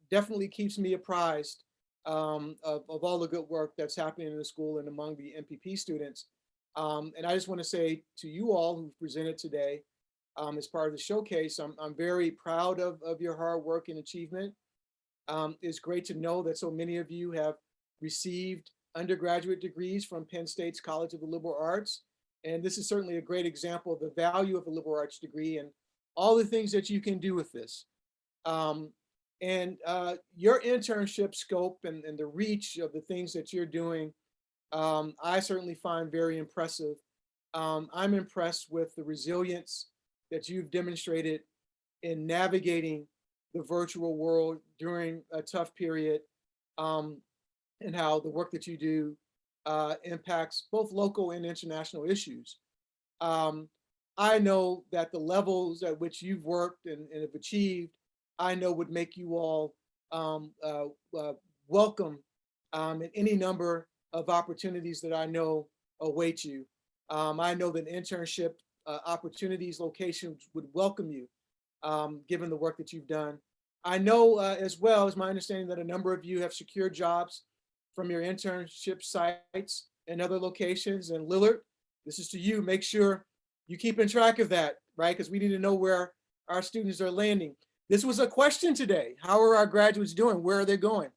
definitely keeps me apprised of all the good work that's happening in the school and among the MPP students. And I just want to say to you all who presented today as part of the showcase, I'm very proud of your hard work and achievement. It's great to know that so many of you have received undergraduate degrees from Penn State's College of the Liberal Arts. And this is certainly a great example of the value of a liberal arts degree and all the things that you can do with this. And your internship scope and the reach of the things that you're doing, I certainly find very impressive. I'm impressed with the resilience that you've demonstrated in navigating the virtual world during a tough period, and how the work that you do impacts both local and international issues. Um, I know that the levels at which you've worked and have achieved, I know would make you all welcome in any number of opportunities that I know await you. I know that internship opportunities, locations would welcome you, given the work that you've done. I know as well as my understanding that a number of you have secured jobs from your internship sites and other locations. And Lillard, this is to you. Make sure you keep in track of that, right? Because we need to know where our students are landing. This was a question today. How are our graduates doing? Where are they going?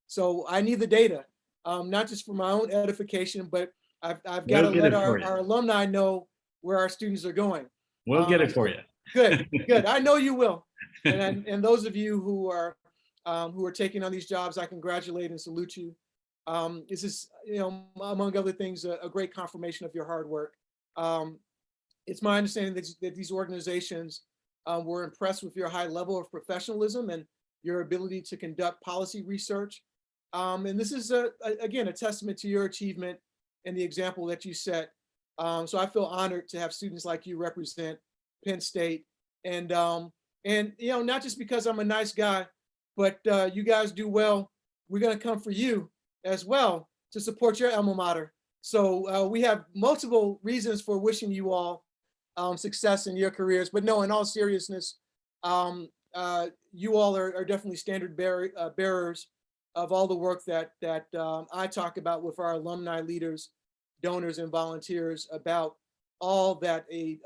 So I need the data, not just for my own edification, but I've got to let our alumni know where our students are going. We'll get it for you. Good, good. I know you will. And those of you who are taking on these jobs, I congratulate and salute you. This is, among other things, a great confirmation of your hard work. It's my understanding that these organizations were impressed with your high level of professionalism and your ability to conduct policy research. And this is, again, a testament to your achievement and the example that you set. So I feel honored to have students like you represent Penn State. And not just because I'm a nice guy, but you guys do well. We're going to come for you as well to support your alma mater. So we have multiple reasons for wishing you all success in your careers. But no, in all seriousness, you all are definitely standard bearers of all the work that I talk about with our alumni leaders, donors, and volunteers about all that a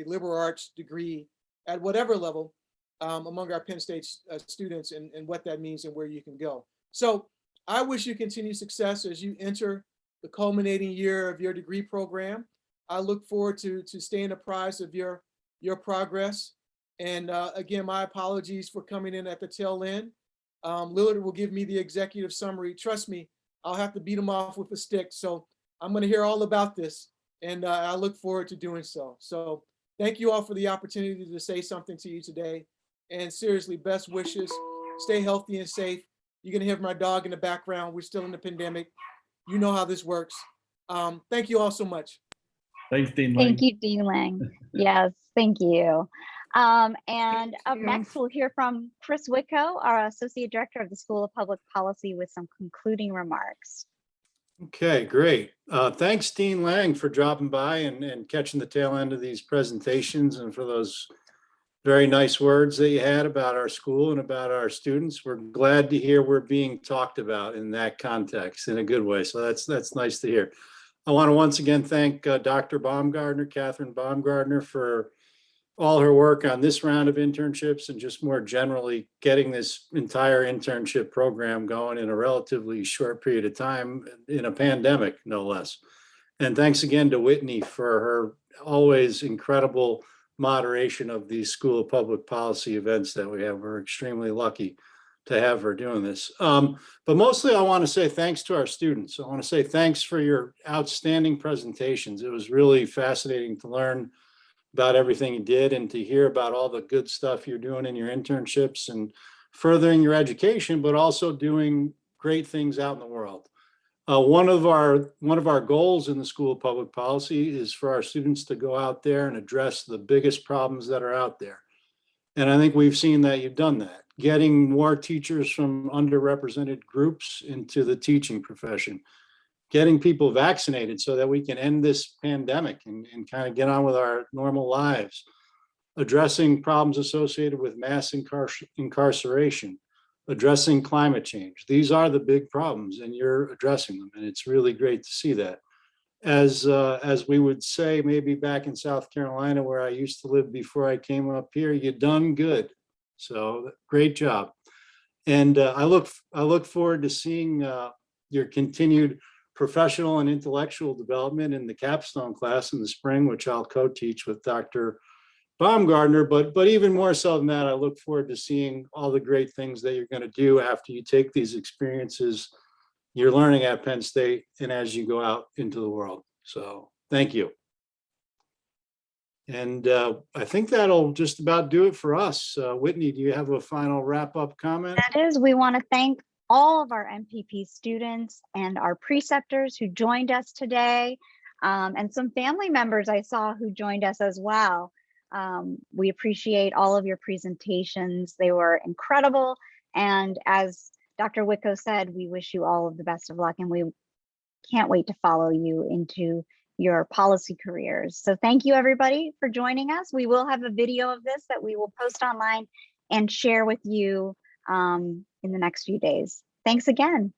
liberal arts degree at whatever level among our Penn State students and what that means and where you can go. So I wish you continued success as you enter the culminating year of your degree program. I look forward to staying apprised of your progress. And again, my apologies for coming in at the tail end. Lillard will give me the executive summary. Trust me, I'll have to beat him off with a stick. So I'm going to hear all about this, and I look forward to doing so. So thank you all for the opportunity to say something to you today. And seriously, best wishes. Stay healthy and safe. You're going to hear my dog in the background. We're still in the pandemic. You know how this works. Thank you all so much. Thanks, Dean Lang. Thank you, Dean Lang. Yes, thank you. And up next, we'll hear from Chris Wicko, our Associate Director of the School of Public Policy, with some concluding remarks. Okay, great. Thanks, Dean Lang, for dropping by and catching the tail end of these presentations, and for those very nice words that you had about our school and about our students. We're glad to hear we're being talked about in that context in a good way. So that's nice to hear. I want to once again thank Dr. Baumgartner, Catherine Baumgartner, for all her work on this round of internships and just more generally getting this entire internship program going in a relatively short period of time in a pandemic, no less. And thanks again to Whitney for her always incredible moderation of these School of Public Policy events that we have. We're extremely lucky to have her doing this. But mostly I want to say thanks to our students. I want to say thanks for your outstanding presentations. It was really fascinating to learn about everything you did and to hear about all the good stuff you're doing in your internships and furthering your education, but also doing great things out in the world. One of our goals in the School of Public Policy is for our students to go out there and address the biggest problems that are out there. And I think we've seen that you've done that, getting more teachers from underrepresented groups into the teaching profession, getting people vaccinated so that we can end this pandemic and kind of get on with our normal lives, addressing problems associated with mass incarceration, addressing climate change. These are the big problems, and you're addressing them, and it's really great to see that. As we would say, maybe back in South Carolina, where I used to live before I came up here, you done good. So great job. And I look forward to seeing your continued professional and intellectual development in the capstone class in the spring, which I'll co-teach with Dr. Baumgartner, but even more so than that, I look forward to seeing all the great things that you're going to do after you take these experiences you're learning at Penn State and as you go out into the world. So thank you. And I think that'll just about do it for us. Whitney, do you have a final wrap-up comment? That is, we want to thank all of our MPP students and our preceptors who joined us today, and some family members I saw who joined us as well. We appreciate all of your presentations. They were incredible. And as Dr. Wicko said, we wish you all of the best of luck, and we can't wait to follow you into your policy careers. So thank you everybody for joining us. We will have a video of this that we will post online and share with you in the next few days. Thanks again.